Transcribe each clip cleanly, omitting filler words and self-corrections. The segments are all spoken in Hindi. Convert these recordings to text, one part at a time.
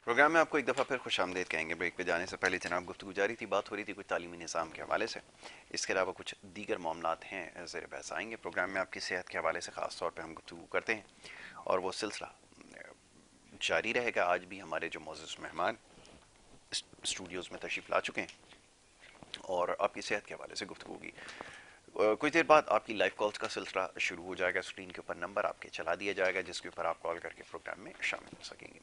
प्रोग्राम में आपको एक दफ़ा फिर खुशामदीद कहेंगे। ब्रेक पे जाने से पहले जनाब गुफ्तगू जारी थी, बात हो रही थी कुछ तालीमी निज़ाम के हवाले से। इसके अलावा कुछ दीगर मामलात हैं ज़ेर बहस आएंगे। प्रोग्राम में आपकी सेहत के हवाले से ख़ास तौर पर हम गुफ्तगू करते हैं और वो सिलसिला जारी रहेगा। आज भी हमारे जो मोअज़्ज़ज़ मेहमान स्टूडियोज़ में तशरीफ़ ला चुके हैं और आपकी सेहत के हवाले से गुफ्तगू की कुछ देर बाद आपकी लाइव कॉल्स का सिलसिला शुरू हो जाएगा। स्क्रीन के ऊपर नंबर आपके चला दिया जाएगा जिसके ऊपर आप कॉल करके प्रोग्राम में शामिल हो सकेंगे।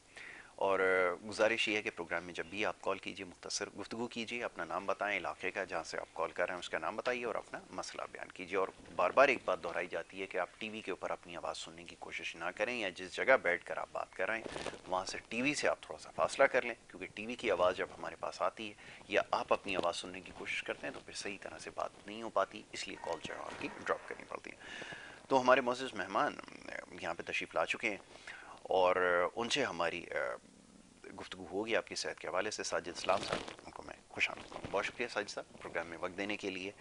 और गुजारिश ये है कि प्रोग्राम में जब भी आप कॉल कीजिए मुख्तसर गुफ्तगू कीजिए, अपना नाम बताएं, इलाके का जहाँ से आप कॉल कर रहे हैं उसका नाम बताइए और अपना मसला बयान कीजिए। और बार बार एक बात दोहराई जाती है कि आप टीवी के ऊपर अपनी आवाज़ सुनने की कोशिश ना करें, या जिस जगह बैठ कर आप बात कर रहे हैं वहाँ से टीवी से आप थोड़ा सा फासला कर लें, क्योंकि टीवी की आवाज़ जब हमारे पास आती है या आप अपनी आवाज़ सुनने की कोशिश करते हैं तो फिर सही तरह से बात नहीं हो पाती, इसलिए कॉल जो है आपकी ड्रॉप करनी पड़ती है। तो हमारे मोअज़्ज़ज़ मेहमान यहाँ पर तशरीफ़ ला चुके हैं और उनसे हमारी गुफ्तगू होगी आपकी सेहत के हवाले से। साजिद इस्लाम साहब, उनको मैं खुशामदीद कहूँ। बहुत शुक्रिया साजिद साहब प्रोग्राम में वक्त देने के लिए।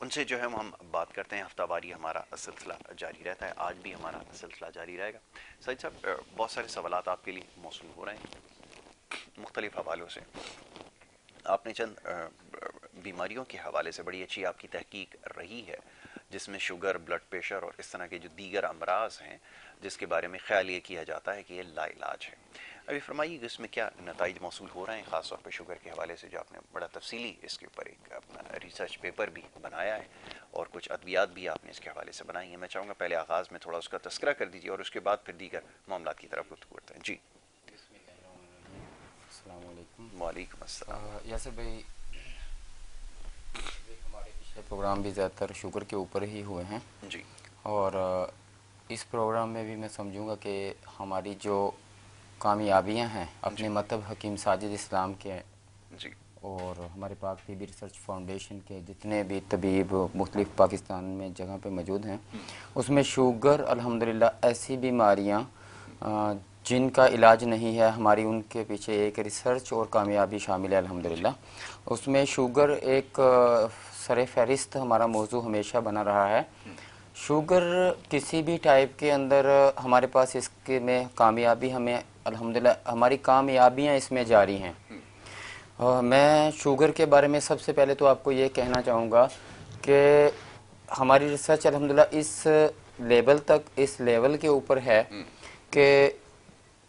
उनसे जो है हम बात करते हैं, हफ्तावारी हमारा सिलसिला जारी रहता है, आज भी हमारा सिलसिला जारी रहेगा। साजिद साहब, बहुत सारे सवालात आपके लिए मौसूल हो रहे हैं मुख्तलिफ हवालों से। आपने चंद बीमारियों के हवाले से बड़ी अच्छी आपकी तहकीक रही है, जिसमें शुगर, ब्लड प्रेशर और इस तरह के जो दीगर अमराज हैं जिसके बारे में ख्याल ये किया जाता है कि ये लाइलाज है। अभी फरमाइए इसमें क्या नताइज मौसूल हो रहे हैं, ख़ासतौर पर शुगर के हवाले से, जो आपने बड़ा तफसीली इसके ऊपर एक अपना रिसर्च पेपर भी बनाया है और कुछ अद्वियात भी आपने इसके हवाले से बनाई हैं। मैं चाहूँगा पहले आगाज़ में थोड़ा उसका तस्करा कर दीजिए और उसके बाद फिर दीगर मामला की तरफ गुफ्तगू करते हैं। जी। अस्सलाम वालेकुम। वालेकुम अस्सलाम। यासिर भाई, हमारे पिछले प्रोग्राम भी ज़्यादातर शुगर के ऊपर ही हुए हैं जी और इस प्रोग्राम में भी मैं समझूंगा कि हमारी जो कामयाबियां हैं अपने जी मतलब हकीम साजिद इस्लाम के जी और हमारे पाक टीबी रिसर्च फाउंडेशन के जितने भी तबीब मुख्तलिफ पाकिस्तान में जगह पे मौजूद हैं, उसमें शुगर अल्हम्दुलिल्लाह ऐसी बीमारियां जिनका इलाज नहीं है, हमारी उनके पीछे एक रिसर्च और कामयाबी शामिल है जी अल्हम्दुलिल्लाह। उसमें शुगर एक सर फहरिस्त हमारा मौजू हमेशा बना रहा है। शुगर किसी भी टाइप के अंदर हमारे पास इसके में कामयाबी हमें अल्हम्दुलिल्लाह हमारी कामयाबियां इसमें जारी हैं। मैं शुगर के बारे में सबसे पहले तो आपको ये कहना चाहूँगा कि हमारी रिसर्च अल्हम्दुलिल्लाह इस लेवल के ऊपर है कि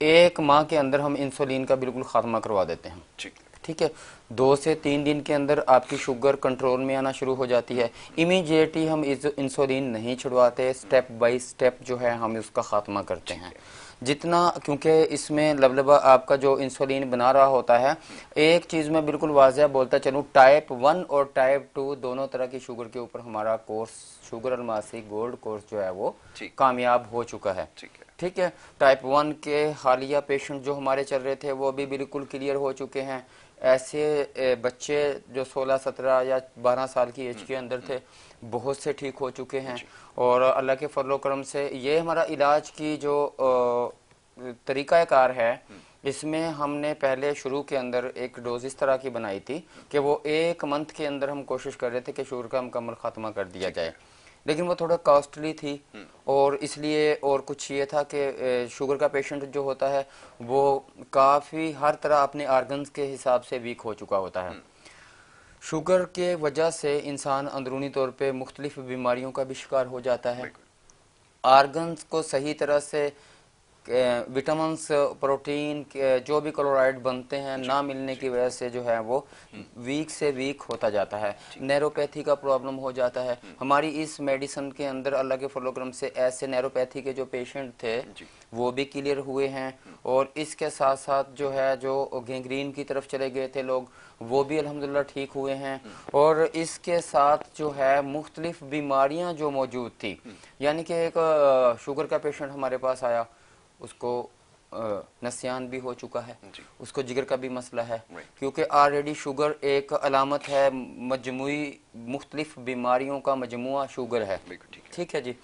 एक माह के अंदर हम इंसुलिन का बिल्कुल ख़ात्मा करवा देते हैं। ठीक ठीक है, 2 से 3 दिन के अंदर आपकी शुगर कंट्रोल में आना शुरू हो जाती है। इमीडिएटली हम इंसुलिन नहीं छुड़वाते, स्टेप बाय स्टेप जो है हम उसका खात्मा करते ठीक हैं। है। जितना, क्योंकि इसमें लबलबा आपका जो इंसुलिन बना रहा होता है, एक चीज़ मैं बिल्कुल वाज़ह बोलता चलूँ, टाइप 1 और टाइप 2 दोनों तरह की शुगर के ऊपर हमारा course, sugar Almasi gold course जो है वो ठीक कामयाब हो चुका है। ठीक है। ठीक है, टाइप 1 के हालिया पेशेंट जो हमारे चल रहे थे वो भी बिल्कुल क्लियर हो चुके हैं। ऐसे बच्चे जो 16, 17 या 12 साल की एज के अंदर थे, बहुत से ठीक हो चुके हैं। जी और अल्लाह के फजल करम से ये हमारा इलाज की जो तरीक़ाकार है, इसमें हमने पहले शुरू के अंदर एक डोज इस तरह की बनाई थी कि वो 1 मंथ के अंदर हम कोशिश कर रहे थे कि शुगर का मुकम्मल ख़ात्मा कर दिया ठीक जाए, है। लेकिन वो थोड़ा कॉस्टली थी। और इसलिए और कुछ ये था कि शुगर का पेशेंट जो होता है वो काफ़ी हर तरह अपने आर्गन्स के हिसाब से वीक हो चुका होता है। शुगर के वजह से इंसान अंदरूनी तौर पे मुख्तलिफ बीमारियों का भी शिकार हो जाता है। बिल्कुल। आर्गन्स को सही तरह से विटामिन्स, प्रोटीन जो भी क्लोराइड बनते हैं जी ना मिलने जी की वजह से जो है वो वीक से वीक होता जाता है। ठीक है। नैरोपैथी का प्रॉब्लम हो जाता है। हमारी इस मेडिसिन के अंदर अल्लाह के फजल करम से ऐसे नैरोपैथी के जो पेशेंट थे जी वो भी क्लियर हुए हैं। और इसके साथ साथ जो है जो गैंग्रीन की तरफ चले गए थे लोग, वो भी अल्हम्दुलिल्लाह ठीक हुए हैं। और इसके साथ जो है मुख्तलिफ बीमारियां जो मौजूद थी, यानी कि एक शुगर का पेशेंट हमारे पास आया, उसको नस्यान भी हो चुका है, जी उसको जिगर का भी मसला है, राइट। क्योंकि ऑलरेडी शुगर एक अलामत है, मजमुई मुख्तलिफ बीमारियों का मजमुआ शुगर है। बिल्कुल ठीक है। ठीक है जी,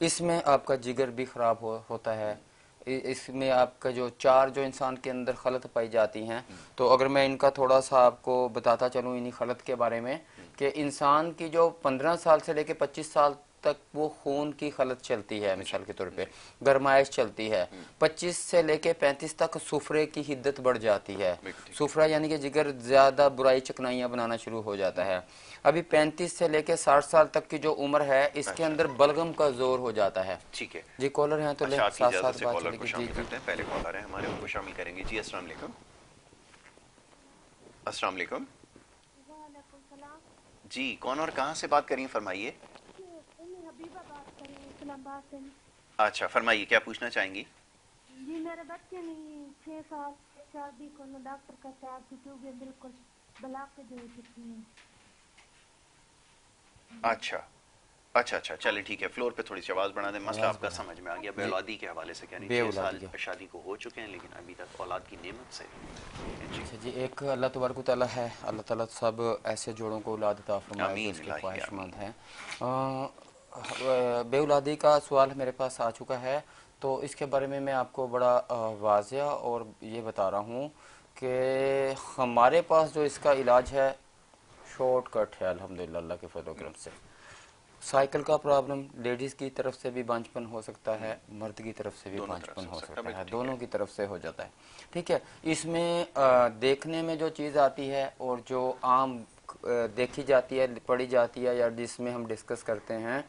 इसमें आपका जिगर भी ख़राब होता है। इसमें आपका जो चार जो इंसान के अंदर खलत पाई जाती हैं, तो अगर मैं इनका थोड़ा सा आपको बताता चलूँ इन्हीं खलत के बारे में, कि इंसान की जो 15 साल से लेकर 25 साल तक वो खून की खलत चलती है, मिसाल के तौर पे गरमाइश चलती है। 25 से लेके 35 तक सुफरे की हिद्दत बढ़ जाती है। सुफरा यानी कि जिगर ज्यादा बुराई चिकनाइयां बनाना शुरू हो जाता है। अभी 35 से लेके 60 साल तक की जो उम्र है, इसके अंदर बलगम का जोर हो जाता है। ठीक है जी, कॉलर हैं तो ले अच्छा, आपकी साथ इजाजत साथ से बात कॉलर को चलेगी। जी शामिल जी करते हैं। पहले कॉलर है हमारे, उनको शामिल करेंगे। जी अस्सलाम वालेकुम। अस्सलाम वालेकुम। वालेकुम सलाम। जी कौन और कहाँ से बात करें, फरमाइए। उम्मी हबीबा बात कर रही हूँ इस्लामाबाद से। अच्छा फरमाइए, क्या पूछना चाहेंगी। जी मेरे बच्चे ने 6 साल शादी को ना डॉक्टर का चार्ज चुके बिल्कुल ब्लॉक के दे चुकी हैं। अच्छा अच्छा अच्छा, चले ठीक है, फ्लोर पे थोड़ी सी आवाज़ बढ़ा दें। मसला आवाज आपका बढ़ा समझ में आ गया। जी, बेऔलादी के हवाले से, यानी 6 बेऔलादी साल के। शादी को हो चुके हैं लेकिन अभी तक औलाद की नेमत से। जी अच्छा जी, एक अल्लाह तबारक व तआला है, अल्लाह ताला सब ऐसे जोड़ों को औलाद अता फरमाए जो आमीन उसके इलाही ख्वाहिशमंद आमीन। हैं। बेऔलादी का सवाल मेरे पास आ चुका है, तो इसके बारे में मैं आपको बड़ा वाज़िया और ये बता रहा हूँ कि हमारे पास जो इसका इलाज है शॉर्टकट है अल्हम्दुलिल्लाह, अल्लाह के फजल व करम से। साइकिल का प्रॉब्लम लेडीज़ की तरफ से भी बांझपन हो सकता है, मर्द की तरफ से भी दोनों तरफ बांझपन से हो हो सकता है, सकता है, बिल्कुल ठीक है। दोनों की तरफ से हो जाता है। ठीक है, इसमें देखने में जो चीज़ आती है और जो आम देखी जाती है, पढ़ी जाती है, या जिसमें हम डिस्कस करते हैं,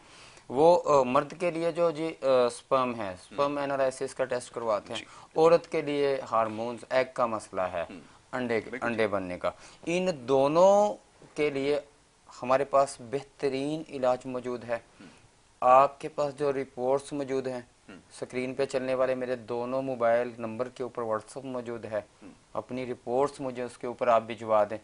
वो मर्द के लिए जो जी स्पर्म है, स्पर्म एनालिसिस का टेस्ट करवाते हैं। जी औरत के लिए हार्मोन्स, एग का मसला है, बिल्कुल अंडे ठीक। बनने का। इन दोनों के लिए हमारे पास बेहतरीन इलाज मौजूद है। आपके पास जो रिपोर्ट्स मौजूद हैं, स्क्रीन पे चलने वाले मेरे दोनों मोबाइल नंबर के ऊपर व्हाट्सअप मौजूद है। अपनी रिपोर्ट्स मुझे उसके ऊपर आप भिजवा दें,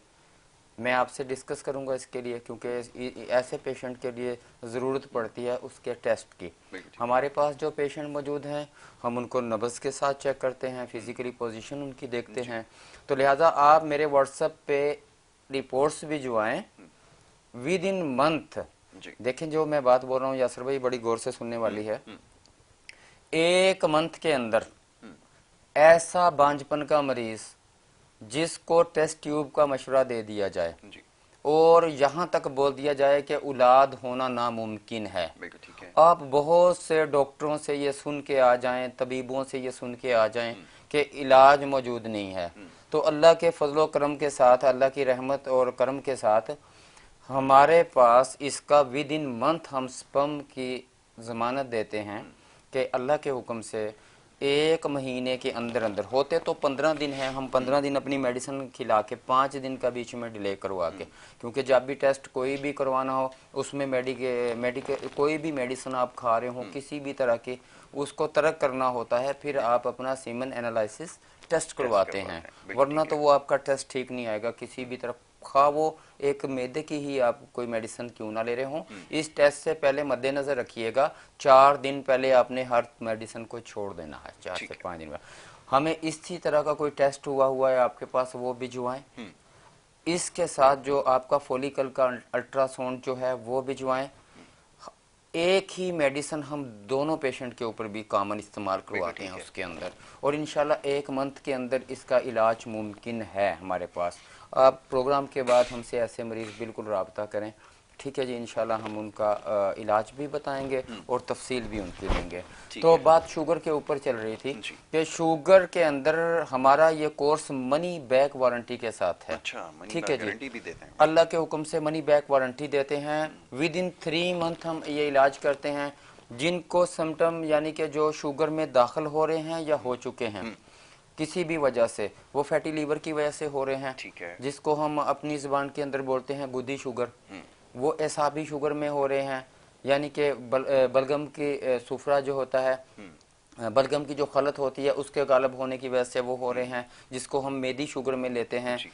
मैं आपसे डिस्कस करूंगा इसके लिए, क्योंकि ऐसे पेशेंट के लिए ज़रूरत पड़ती है उसके टेस्ट की। बिल्कुल ठीक। हमारे पास जो पेशेंट मौजूद हैं, हम उनको नब्ज़ के साथ चेक करते हैं, फिजिकली पोजीशन उनकी देखते जी हैं। तो लिहाजा आप मेरे व्हाट्सएप पे रिपोर्ट्स भिजवाएं विद इन मंथ। जी देखें, जो मैं बात बोल रहा हूँ यासर भाई बड़ी गौर से सुनने वाली है। हम्म, 1 मंथ के अंदर ऐसा बांझपन का मरीज जिसको टेस्ट ट्यूब का मशवरा दे दिया जाए जी और यहाँ तक बोल दिया जाए कि औलाद होना नामुमकिन है, बिल्कुल ठीक है। आप बहुत से डॉक्टरों से ये सुन के आ जाएं, तबीबों से ये सुन के आ जाएं कि इलाज मौजूद नहीं है, तो अल्लाह के फजलो करम के साथ, अल्लाह की रहमत और करम के साथ हमारे पास इसका विद इन मंथ हम स्पर्म की ज़मानत देते हैं कि अल्लाह के हुक्म से 1 महीने के अंदर अंदर, होते तो 15 दिन है, हम 15 दिन अपनी मेडिसिन खिला के 5 दिन का बीच में डिले करवा के, क्योंकि जब भी टेस्ट कोई भी करवाना हो उसमें मेडिके कोई भी मेडिसिन आप खा रहे हो किसी भी तरह की, उसको तर्क करना होता है, फिर आप अपना सीमन एनालिसिस टेस्ट करवाते हैं, बिल्कुल वरना ठीक तो है। वो आपका टेस्ट ठीक नहीं आएगा किसी भी तरफ, खा वो एक मैदे की ही आप कोई मेडिसिन क्यों ना ले रहे हो। इस टेस्ट से पहले मद्देनजर रखिएगा 4 दिन पहले आपने हर मेडिसिन को छोड़ देना है, 4 ठीक से है। 5 दिन बाद। हमें इसी तरह का कोई टेस्ट हुआ है आपके पास, वो भिजवाएं। इसके साथ जो आपका फॉलिकल का अल्ट्रासाउंड जो है वो भिजवाएं। एक ही मेडिसिन हम दोनों पेशेंट के ऊपर भी कॉमन इस्तेमाल बिल्कुल करवाते हैं ठीक है। उसके अंदर, और इंशाल्लाह 1 मंथ के अंदर इसका इलाज मुमकिन है हमारे पास। आप प्रोग्राम के बाद हमसे ऐसे मरीज़ बिल्कुल रब्ता करें, ठीक है जी, इंशाल्लाह हम उनका इलाज भी बताएंगे और तफसील भी उनकी देंगे। ठीक तो है। बात शुगर के ऊपर चल रही थी जी कि शुगर के अंदर हमारा ये कोर्स मनी बैक वारंटी के साथ है। अच्छा, मनी ठीक बैक है जी, गारंटी भी देते हैं। अल्लाह के हुक्म से मनी बैक वारंटी देते हैं। विद इन 3 मंथ हम ये इलाज करते हैं। जिनको सिम्टम यानी कि जो शुगर में दाखिल हो रहे हैं या हो चुके हैं किसी भी वजह से, वो फैटी लीवर की वजह से हो रहे हैं, ठीक है। जिसको हम अपनी ज़ुबान के अंदर बोलते हैं गुदी शुगर, वो एसाबी शुगर में हो रहे हैं, यानी कि बलगम की सुफरा जो होता है, बलगम की जो खलत होती है उसके गालब होने की वजह से वो हो रहे हैं, जिसको हम मेदी शुगर में लेते हैं। जी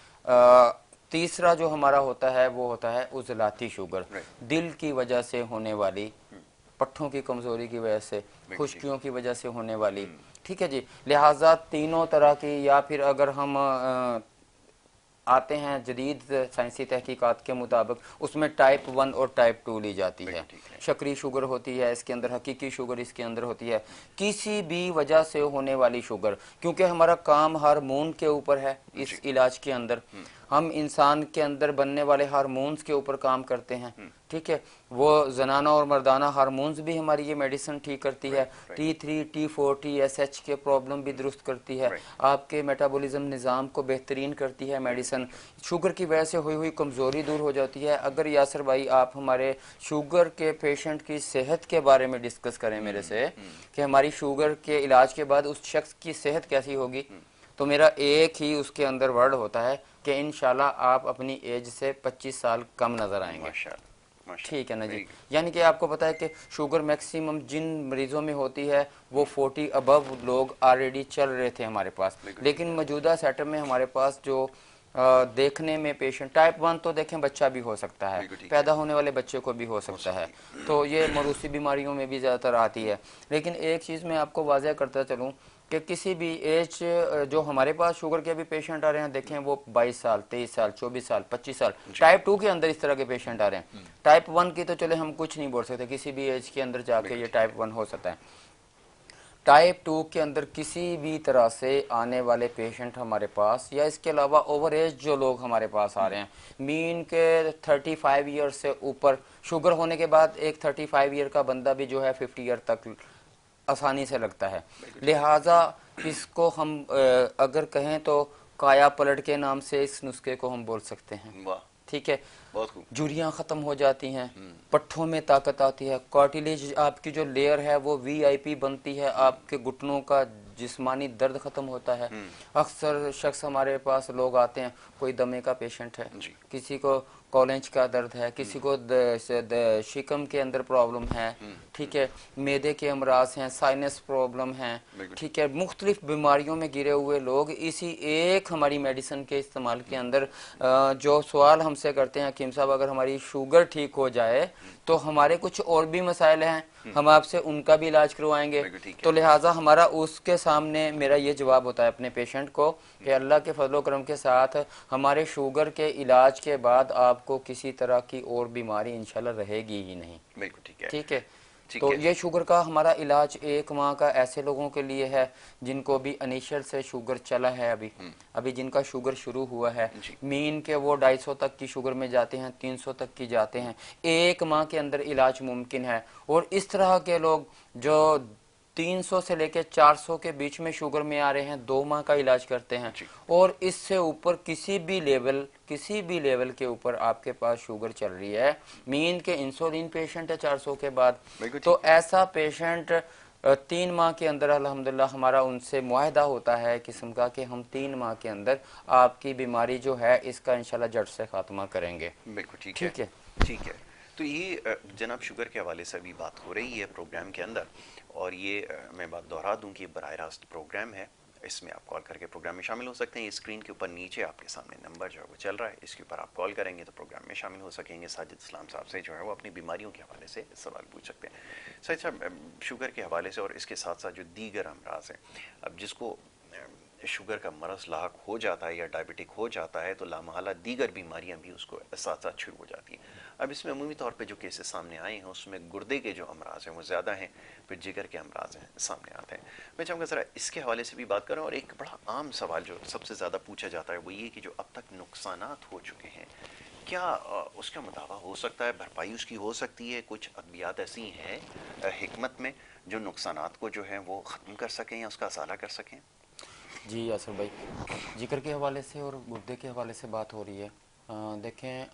तीसरा जो हमारा होता है वो होता है उजलाती शुगर, राइट दिल की वजह से होने वाली, पट्ठों की कमज़ोरी की वजह से, बिल्कुल ठीक। खुश्कियों की वजह से होने वाली। ठीक है जी, लिहाजा तीनों तरह की, या फिर अगर हम आते हैं जदीद साइंसी तहकीकात के मुताबिक, उसमें टाइप 1 और टाइप 2 ली जाती है। बिल्कुल ठीक है। शकरी शुगर होती है इसके अंदर, हकीकी शुगर इसके अंदर होती है, किसी भी वजह से होने वाली शुगर, क्योंकि हमारा काम हार्मोन के ऊपर है इस जी इलाज के अंदर। हम इंसान के अंदर बनने वाले हार्मोन्स के ऊपर काम करते हैं, ठीक है। वो जनाना और मर्दाना हार्मोन्स भी हमारी ये मेडिसिन ठीक करती है। T3 T4 TSH के प्रॉब्लम भी दुरुस्त करती है, आपके मेटाबॉलिज्म निज़ाम को बेहतरीन करती है मेडिसिन। शुगर की वजह से हुई हुई कमज़ोरी दूर हो जाती है। अगर यासर भाई आप हमारे शुगर के पेशेंट की सेहत के बारे में डिस्कस करें मेरे से कि हमारी शुगर के इलाज के बाद उस शख्स की सेहत कैसी होगी, तो मेरा एक ही उसके अंदर वर्ड होता है कि इंशाल्लाह आप अपनी एज से 25 साल कम नजर आएंगे। ठीक है ना जी। यानी कि आपको पता है कि शुगर मैक्सिमम जिन मरीजों में होती है वो 40 अबव लोग ऑलरेडी चल रहे थे हमारे पास, लेकिन मौजूदा सेटअप में हमारे पास जो देखने में पेशेंट टाइप 1 तो देखें बच्चा भी हो सकता है, पैदा होने वाले बच्चे को भी हो सकता है, तो ये मरूसी बीमारियों में भी ज़्यादातर आती है। लेकिन एक चीज़ मैं आपको वाज़ह करता चलूँ कि किसी भी एज, जो हमारे पास शुगर के भी पेशेंट आ रहे हैं देखें वो 22 साल 23 साल 24 साल 25 साल, टाइप 2 के अंदर इस तरह के पेशेंट आ रहे हैं। टाइप 1 की तो चले हम कुछ नहीं बोल सकते, किसी भी एज के अंदर जाके ये टाइप 1 हो सकता है। टाइप 2 के अंदर किसी भी तरह से आने वाले पेशेंट हमारे पास, या इसके अलावा ओवर एज जो लोग हमारे पास आ रहे हैं, मीन के 35 ईयर से ऊपर शुगर होने के बाद एक 35 ईयर का बंदा भी जो है 50 ईयर तक आसानी से लगता है। लिहाजा इसको हम अगर कहें तो काया पलट के नाम से इस नुस्खे को हम बोल सकते हैं, ठीक है। झुर्रियाँ ख़त्म हो जाती हैं, पट्ठों में ताकत आती है, कार्टिलेज आपकी जो लेयर है वो वीआईपी बनती है, आपके घुटनों का जिस्मानी दर्द ख़त्म होता है। अक्सर शख्स हमारे पास लोग आते हैं, कोई दमे का पेशेंट है, किसी को कॉलेज का दर्द है, किसी को शिकम के अंदर प्रॉब्लम है, ठीक है, मैदे के अमराज हैं, साइनस प्रॉब्लम है, ठीक है, मुख्तलिफ बीमारियों में गिरे हुए लोग इसी एक हमारी मेडिसिन के इस्तेमाल के अंदर जो सवाल हमसे करते हैं हकीम साहब अगर हमारी शुगर ठीक हो जाए तो हमारे कुछ और भी मसाइल हैं, हम आपसे उनका भी इलाज करवाएंगे। तो लिहाजा हमारा उसके सामने मेरा ये जवाब होता है अपने पेशेंट को कि अल्लाह के फजलो करम के साथ हमारे शुगर के इलाज के बाद आपको किसी तरह की और बीमारी इंशाल्लाह रहेगी ही नहीं। बिल्कुल ठीक है। तो ये शुगर का हमारा इलाज 1 माह का ऐसे लोगों के लिए है जिनको भी इनिशियल से शुगर चला है, अभी जिनका शुगर शुरू हुआ है, मीन के वो 250 तक की शुगर में जाते हैं, 300 तक की जाते हैं, 1 माह के अंदर इलाज मुमकिन है। और इस तरह के लोग जो 300 से लेकर 400 के बीच में शुगर में आ रहे हैं 2 माह का इलाज करते हैं, और इससे ऊपर किसी भी लेवल के ऊपर आपके पास शुगर चल रही है, मीन के इंसुलिन पेशेंट है 400 के बाद, तो ऐसा पेशेंट 3 माह के अंदर अल्हम्दुलिल्लाह हमारा उनसे मुआहदा होता है किस्म का कि हम 3 माह के अंदर आपकी बीमारी जो है इसका इंशाल्लाह जड़ से खात्मा करेंगे। बिल्कुल ठीक है। तो ये जनाब शुगर के हवाले से भी बात हो रही है प्रोग्राम के अंदर, और ये मैं बात दोहरा दूं कि बराह रास्त प्रोग्राम है, इसमें आप कॉल करके प्रोग्राम में शामिल हो सकते हैं। स्क्रीन के ऊपर नीचे आपके सामने नंबर जो है वो चल रहा है, इसके ऊपर आप कॉल करेंगे तो प्रोग्राम में शामिल हो सकेंगे। साजिद इस्लाम साहब से जो है वो अपनी बीमारियों के हवाले से सवाल पूछ सकते हैं। सच साहब, शुगर के हवाले से और इसके साथ साथ जो दीगर अमराज हैं, अब जिसको शुगर का मरज लाक हो जाता है या डायबिटिक हो जाता है तो लामहला दीगर बीमारियां भी उसको साथ साथ शुरू हो जाती हैं। अब इसमें अमूमी तौर पे जो केसेस सामने आए हैं उसमें गुर्दे के जो अमराज हैं वो ज़्यादा हैं, फिर जिगर के अमराज हैं सामने आते हैं। मैं चाहूँगा ज़रा इसके हवाले से भी बात करें। और एक बड़ा आम सवाल जो सबसे ज़्यादा पूछा जाता है वो ये कि जो अब तक नुकसानात हो चुके हैं क्या उसका मुदावा हो सकता है, भरपाई उसकी हो सकती है? कुछ अद्वियात ऐसी हैं हिकमत में जो नुकसानात को जो है वो ख़त्म कर सकें या उसका असाला कर सकें? जी यासर भाई, जिक्र के हवाले से और गुर्दे के हवाले से बात हो रही है। देखें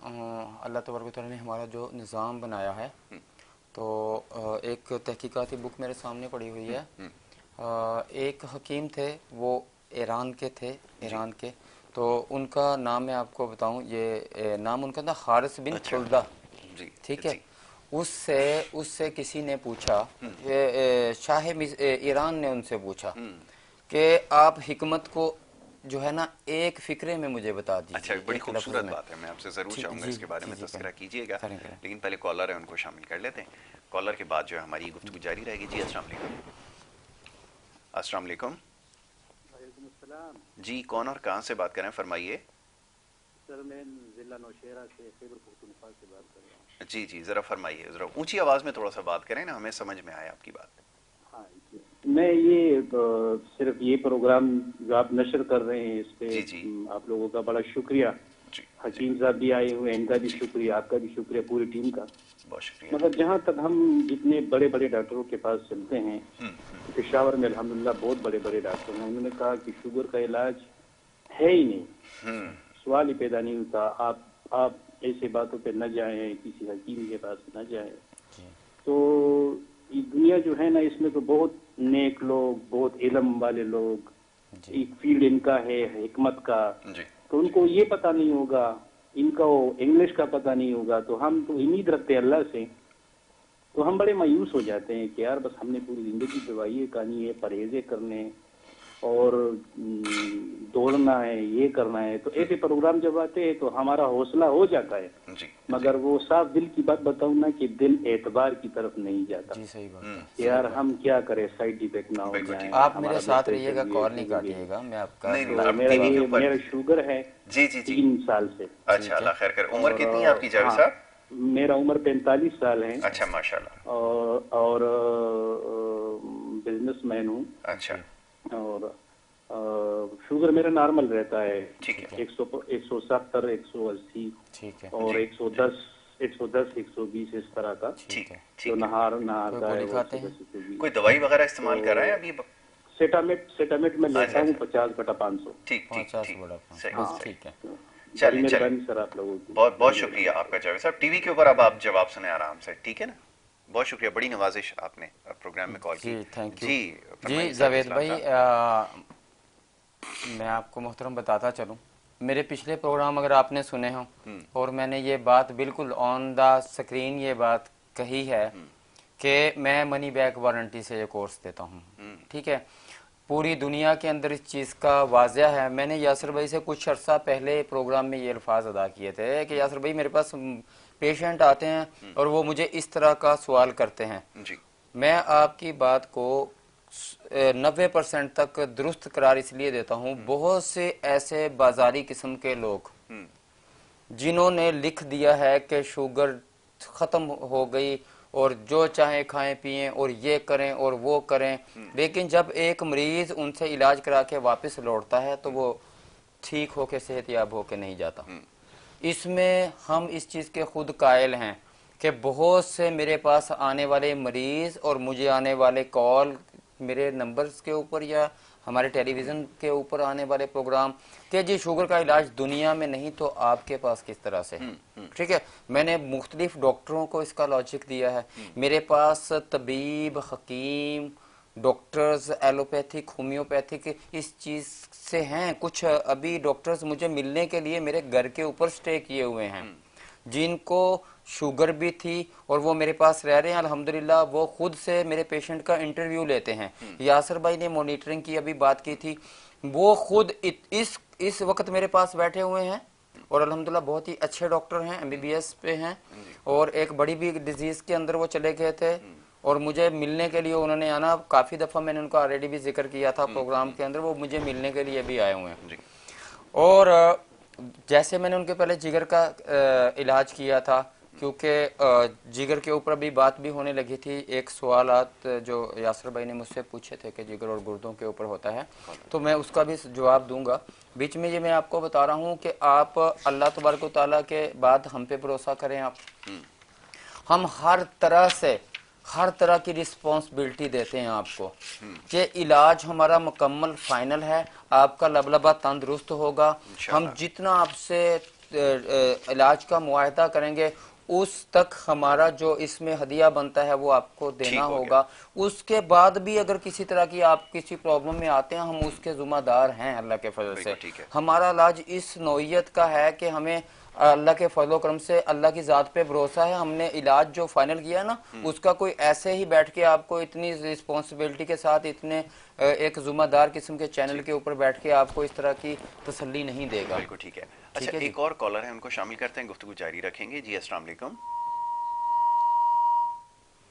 अल्लाह तबारक तआला ने हमारा जो निज़ाम बनाया है, तो एक तहकीकाती बुक मेरे सामने पड़ी हुई है। एक हकीम थे, वो ईरान के थे, तो उनका नाम मैं आपको बताऊं, ये नाम उनका था हारिस बिन खुल्दा, ठीक है। उससे किसी ने पूछा, शाह ईरान ने उनसे पूछा कि आप हिकमत को जो है ना एक फिक्रे में मुझे बता दीजिए। अच्छा, बड़ी खूबसूरत बात है, मैं आपसे जरूर चाहूंगा इसके बारे में तज़किरा कीजिएगा, लेकिन पहले कॉलर है उनको शामिल कर लेते हैं। कॉलर के बाद जो है हमारी गुफ्तगू जारी रहेगी। जी अस्सलाम वालेकुम। अस्सलाम वालेकुम। वालेकुम अस्सलाम। जी कौन और कहाँ से बात कर रहे हैं, फरमाइए। सर मैं जिला नौशेरा से खैबर पख्तूनख्वा से बात कर रहा हूँ। जी जरा फरमाइए, जरा ऊंची आवाज में थोड़ा सा बात करें ना, हमें समझ में आए आपकी बात। हाँ, मैं ये सिर्फ ये प्रोग्राम जो आप नशर कर रहे हैं इस पे आप लोगों का बड़ा शुक्रिया। हकीम साहब भी आए हुए हैं, इनका भी शुक्रिया, आपका भी शुक्रिया, पूरी टीम का। बहुत शुक्रिया। मतलब जहाँ तक हम जितने बड़े बड़े डॉक्टरों के पास चलते हैं, पेशावर में अल्हम्दुलिल्लाह बहुत बड़े बड़े डॉक्टर हैं, उन्होंने कहा कि शुगर का इलाज है ही नहीं, सवाल ही पैदा नहीं होता। आप ऐसे बातों पे न जाएं, किसी हकीम के पास न जाएं। तो ये दुनिया जो है ना, इसमें तो बहुत नेक लोग, बहुत इल्म वाले लोग, एक फील्ड इनका है हिकमत का, तो उनको ये पता नहीं होगा, इनका वो इंग्लिश का पता नहीं होगा। तो हम तो उम्मीद रखते हैं अल्लाह से, तो हम बड़े मायूस हो जाते हैं कि यार बस हमने पूरी जिंदगी दवाइयाँ करनी है, परहेजें करने और दौड़ना है, ये करना है। तो ऐसे प्रोग्राम जब आते हैं तो हमारा हौसला हो जाता है, मगर वो साफ दिल की बात बताऊं ना कि दिल एतबार की तरफ नहीं जाता। जी सही बात है। यार हम क्या करें, साइड इफेक्ट ना हो जाए। आप मेरे साथ रहिएगा, कॉल नहीं काटिएगा, मैं आपका तो मेरा शुगर है जी 3 साल से। अच्छा, अल्लाह खैर करे। उम्र कितनी है आपकी जावेद साहब? मेरा उम्र 45 साल है। अच्छा, माशाल्लाह। और बिजनेसमैन हूँ। अच्छा। और शुगर मेरा नॉर्मल रहता है, ठीक है। 170, 180, ठीक है, और 110, 120 इस तरह का। ठीक है। जो नहार का है, खाते हैं? कोई दवाई वगैरह इस्तेमाल कर रहे हैं अभी? सेटामेट में लेता हूँ 50/500। ठीक ठीक 50/500, ठीक है। चलिए मेहरबानी सर आप लोगों की, बहुत बहुत शुक्रिया आपका जावेद साहब। टीवी के ऊपर अब आप जवाब सुने आराम से, ठीक है ना? बहुत शुक्रिया, बड़ी नवाजिश आपने प्रोग्राम में कॉल की। जी थैंक यू। जी जावेद भाई, मैं आपको मोहतरम बताता चलूं, मेरे पिछले प्रोग्राम अगर आपने सुने हो और मैंने ये बात बिल्कुल ऑन द स्क्रीन ये बात कही है कि मैं मनी बैक वारंटी से ये कोर्स देता हूँ, ठीक है। पूरी दुनिया के अंदर इस चीज़ का वाज़ह है। मैंने यासर भाई से कुछ अर्सा पहले प्रोग्राम में ये अल्फाज अदा किए थे कि यासर भाई मेरे पास पेशेंट आते हैं और वो मुझे इस तरह का सवाल करते हैं जी। मैं आपकी बात को 90% तक दुरुस्त करार इसलिए देता हूँ। बहुत से ऐसे बाजारी किस्म के लोग जिन्होंने लिख दिया है कि शुगर ख़त्म हो गई और जो चाहे खाएं पिएं और ये करें और वो करें, लेकिन जब एक मरीज उनसे इलाज करा के वापस लौटता है तो वो ठीक होके सेहतयाब होके नहीं जाता। इसमें हम इस चीज़ के खुद कायल हैं कि बहुत से मेरे पास आने वाले मरीज और मुझे आने वाले कॉल मेरे नंबर्स के ऊपर या हमारे टेलीविज़न के ऊपर आने वाले प्रोग्राम कि जी शुगर का इलाज दुनिया में नहीं तो आपके पास किस तरह से है, ठीक है। मैंने मुख्तलिफ डॉक्टरों को इसका लॉजिक दिया है। मेरे पास तबीब, हकीम, डॉक्टर्स एलोपैथिक, होम्योपैथिक इस चीज़ से हैं। कुछ अभी डॉक्टर्स मुझे मिलने के लिए मेरे घर के ऊपर स्टे किए हुए हैं जिनको शुगर भी थी और वो मेरे पास रह रहे हैं अल्हम्दुलिल्लाह। वो खुद से मेरे पेशेंट का इंटरव्यू लेते हैं। यासर भाई ने मॉनिटरिंग की अभी बात की थी, वो खुद इस वक्त मेरे पास बैठे हुए हैं और अल्हम्दुलिल्लाह बहुत ही अच्छे डॉक्टर हैं, MBBS पे हैं और एक बड़ी भी डिजीज के अंदर वो चले गए थे और मुझे मिलने के लिए उन्होंने आना। काफ़ी दफ़ा मैंने उनको ऑलरेडी भी जिक्र किया था प्रोग्राम के अंदर, वो मुझे मिलने के लिए भी आए हुए हैं। और जैसे मैंने उनके पहले जिगर का इलाज किया था, क्योंकि जिगर के ऊपर भी बात भी होने लगी थी। एक सवालात जो यासर भाई ने मुझसे पूछे थे कि जिगर और गुर्दों के ऊपर होता है, तो मैं उसका भी जवाब दूंगा। बीच में ये मैं आपको बता रहा हूँ कि आप अल्लाह तबारक व तआला के बाद हम पे भरोसा करें। आप हम हर तरह की रिस्पॉन्सिबिलिटी देते हैं आपको कि इलाज हमारा मुकम्मल फाइनल है, आपका लबलबा तंदुरुस्त होगा। हम जितना आपसे इलाज का मुआहदा करेंगे उस तक हमारा जो इसमें हदिया बनता है वो आपको देना होगा। उसके बाद भी अगर किसी तरह की आप किसी प्रॉब्लम में आते हैं, हम उसके जिम्मेदार हैं अल्लाह के फजल से। हमारा इलाज इस नौइयत का है कि हमें अल्लाह के फजल करम से अल्लाह की ज़ात पे भरोसा है। हमने इलाज जो फाइनल किया ना, उसका कोई ऐसे ही बैठ के आपको इतनी रिस्पॉन्सिबिलिटी के साथ इतने एक जिम्मेदार किस्म के चैनल के ऊपर बैठ के आपको इस तरह की तसल्ली नहीं देगा। बिल्कुल ठीक है। अच्छा, एक और कॉलर है, उनको शामिल करते हैं, गुफ्तगू जारी रखेंगे। जी अस्सलाम वालेकुम।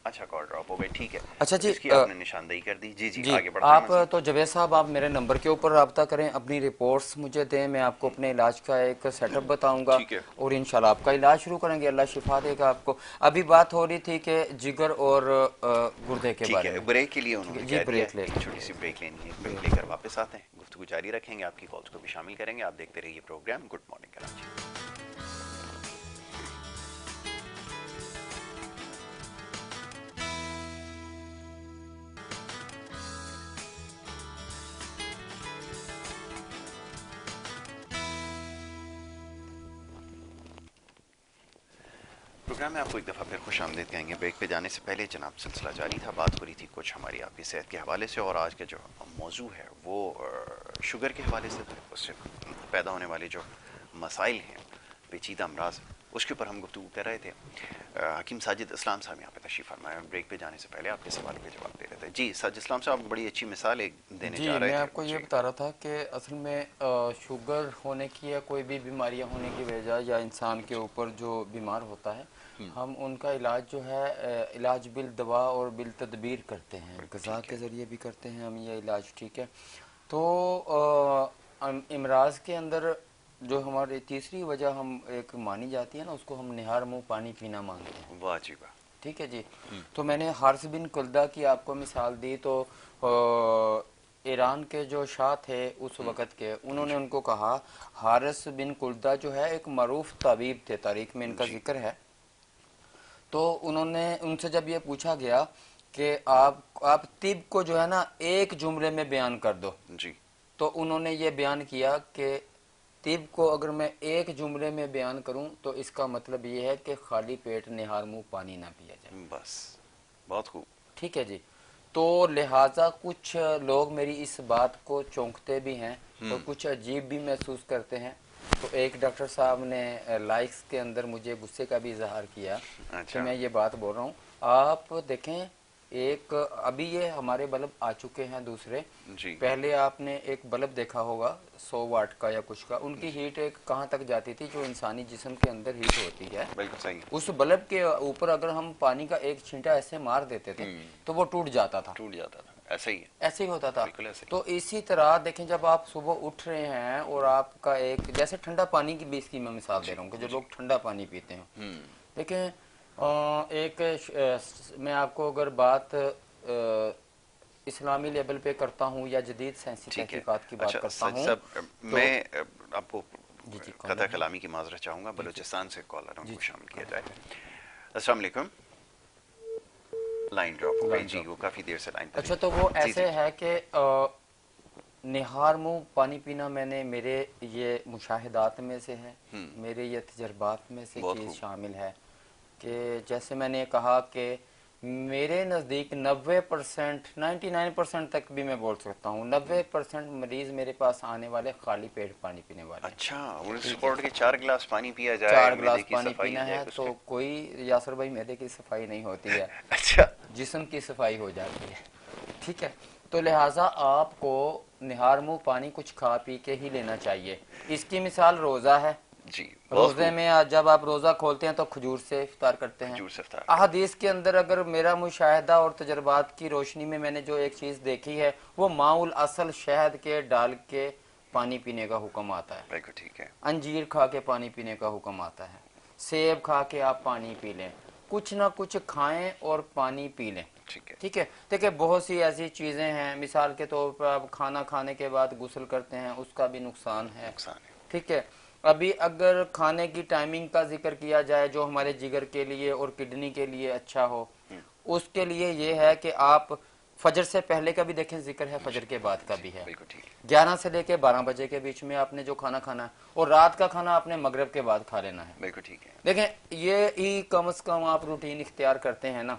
अच्छा, कॉल ड्रॉप हो गई, ठीक है। अच्छा जी, इसकी आपने निशानदेही कर दी। जी जी, आगे बढ़ते आप तो जावेद साहब आप मेरे नंबर के ऊपर रब्ता करें, अपनी रिपोर्ट्स मुझे दें, मैं आपको अपने इलाज का एक सेटअप बताऊंगा और इंशाल्लाह आपका इलाज शुरू करेंगे। अल्लाह शिफा देगा आपको। अभी बात हो रही थी कि जिगर और गुर्दे के बारे में। ब्रेक के लिए उन्होंने जी ब्रेक ले, छोटी सी ब्रेक लेनी है, ब्रेक लेकर वापस आते हैं, गुफ्तगू जारी रखेंगे, आपकी कॉल्स को भी शामिल करेंगे। आप देखते रहिए program good morning Karachi. Program में आपको एक दफ़ा फिर खुश आमदीद कहेंगे। ब्रेक पे जाने से पहले जनाब सिलसिला जारी था, बात हो रही थी कुछ हमारी आपकी सेहत के हवाले से, और आज का जो मौजू है वो शुगर के हवाले से था। उससे पैदा होने वाले जो मसाइल हैं, पेचीदा अमराज, उसके ऊपर हम गुफ्तगू कर रहे थे। हकीम साजिद इस्लाम साहब यहाँ पे तशरीफ़ फरमाया। ब्रेक पे जाने से पहले आपके सवाल के जवाब दे रहे थे। जी साजिद इस्लाम साहब, बड़ी अच्छी मिसाल एक देने जी, जा रहे थे। मैं आपको ये बता रहा था कि असल में शुगर होने की या कोई भी बीमारियां होने की वजह या इंसान के ऊपर जो बीमार होता है, हम उनका इलाज जो है इलाज बिल दवा और बिल तदबीर करते हैं, ग़िज़ा के ज़रिए भी करते हैं हम ये इलाज, ठीक है। तो इमराज के अंदर जो हमारी तीसरी वजह हम एक मानी जाती है ना, उसको हम निहार मुँह पानी पीना मानते हैं। वाह जी वाह। ठीक है जी। तो मैंने हारिस बिन कुल्दा की आपको मिसाल दी, तो ईरान के जो शाह थे उस वक़्त के, उन्होंने उनको कहा, हारिस बिन कुल्दा जो है एक मरूफ तबीब थे, तारीख में इनका जिक्र है। तो उन्होंने उनसे जब ये पूछा गया कि आप तिब को जो है ना एक जुमले में बयान कर दो जी, तो उन्होंने ये बयान किया कि तिब को अगर मैं एक जुमले में बयान करूं तो इसका मतलब ये है कि खाली पेट निहार मुंह पानी ना पिया जाए। बस, बहुत खूब। ठीक है जी। तो लिहाजा कुछ लोग मेरी इस बात को चौंकते भी हैं और कुछ अजीब भी महसूस करते हैं। तो एक डॉक्टर साहब ने लाइक्स के अंदर मुझे गुस्से का भी इजहार किया कि अच्छा। मैं ये बात बोल रहा हूँ। आप देखें, एक अभी ये हमारे बल्ब आ चुके हैं दूसरे, जी, पहले आपने एक बल्ब देखा होगा 100 वाट का या कुछ का, उनकी हीट एक कहाँ तक जाती थी, जो इंसानी जिस्म के अंदर हीट होती है, बिल्कुल सही। उस बल्ब के ऊपर अगर हम पानी का एक छींटा ऐसे मार देते थे तो वो टूट जाता था। टूट जाता था, ऐसा ही है। ऐसे ही होता था। बिल्कुल ऐसे ही। तो इसी तरह देखें, जब आप सुबह उठ रहे हैं और आपका एक, जैसे ठंडा पानी की भी इसकी मैं मिसाल दे रहा हूँ कि जो लोग ठंडा पानी पीते हैं, देखें मैं आपको अगर बात इस्लामी लेवल पे करता हूँ या जदीद साइंसी ठीक है। तहकीकात की बात अच्छा करता सच हूँ, साहब, तो मैं आपको जी जी कथा कलामी की माजरत चाहूँगा। बलूचिस्तान से कॉलर जी को शामिल किया जाए। अस्सलाम वालेकुम। लाइन ड्रॉप हो गई जी, वो काफ़ी देर से लाइन पर अच्छा, तो वो जी, ऐसे जी। है कि निहार मुँह पानी पीना मैंने मेरे ये मुशाहिदात में से है, मेरे ये तजर्बात में से बहुत चीज़ खूब। शामिल है कि जैसे मैंने कहा कि मेरे नज़दीक 90%, 99% तक भी मैं बोल सकता हूँ, 90% मरीज़ मेरे पास आने वाले खाली पेट पानी पीने वाले हैं। अच्छा, उन्हें ठीक है। सपोर्ट के 4 गिलास पानी पिया जाए, 4 मैदे गिलास की पानी सफाई पीना हो जाए है उसके। तो कोई, यासर भाई, मैदे की सफाई नहीं होती है, अच्छा, जिस्म की सफाई हो जाती है। ठीक है। तो लिहाजा आपको निहार मुँह पानी कुछ खा पी के ही लेना चाहिए। इसकी मिसाल रोज़ा है। जी, बहुत रोज़े खूब। में जब आप रोज़ा खोलते हैं तो खजूर से इफ्तार करते हैं। खजूर से इफ्तार। अहादीस के अंदर अगर मेरा मुशाहिदा और तजर्बात की रोशनी में मैंने जो एक चीज़ देखी है, वो माउल असल शहद के डाल के पानी पीने का हुक्म आता है, बिल्कुल ठीक है। अंजीर खा के पानी पीने का हुक्म आता है, सेब खा के आप पानी पी लें, कुछ ना कुछ खाएं और पानी पी लें। ठीक है। ठीक है। देखिए, बहुत सी ऐसी चीज़ें हैं, मिसाल के तौर पर आप खाना खाने के बाद गुस्ल करते हैं, उसका भी नुकसान है। नुकसान है। ठीक है। अभी अगर खाने की टाइमिंग का जिक्र किया जाए जो हमारे जिगर के लिए और किडनी के लिए अच्छा हो, उसके लिए ये है कि आप फजर से पहले का भी देखें जिक्र है, फजर के बाद का भी है। बिल्कुल ठीक है। 11 से लेके 12 बजे के बीच में आपने जो खाना खाना है, और रात का खाना आपने मगरिब के बाद खा लेना है। बिल्कुल ठीक है। देखें, ये ही कम से कम आप रूटीन इख्तियार करते हैं ना,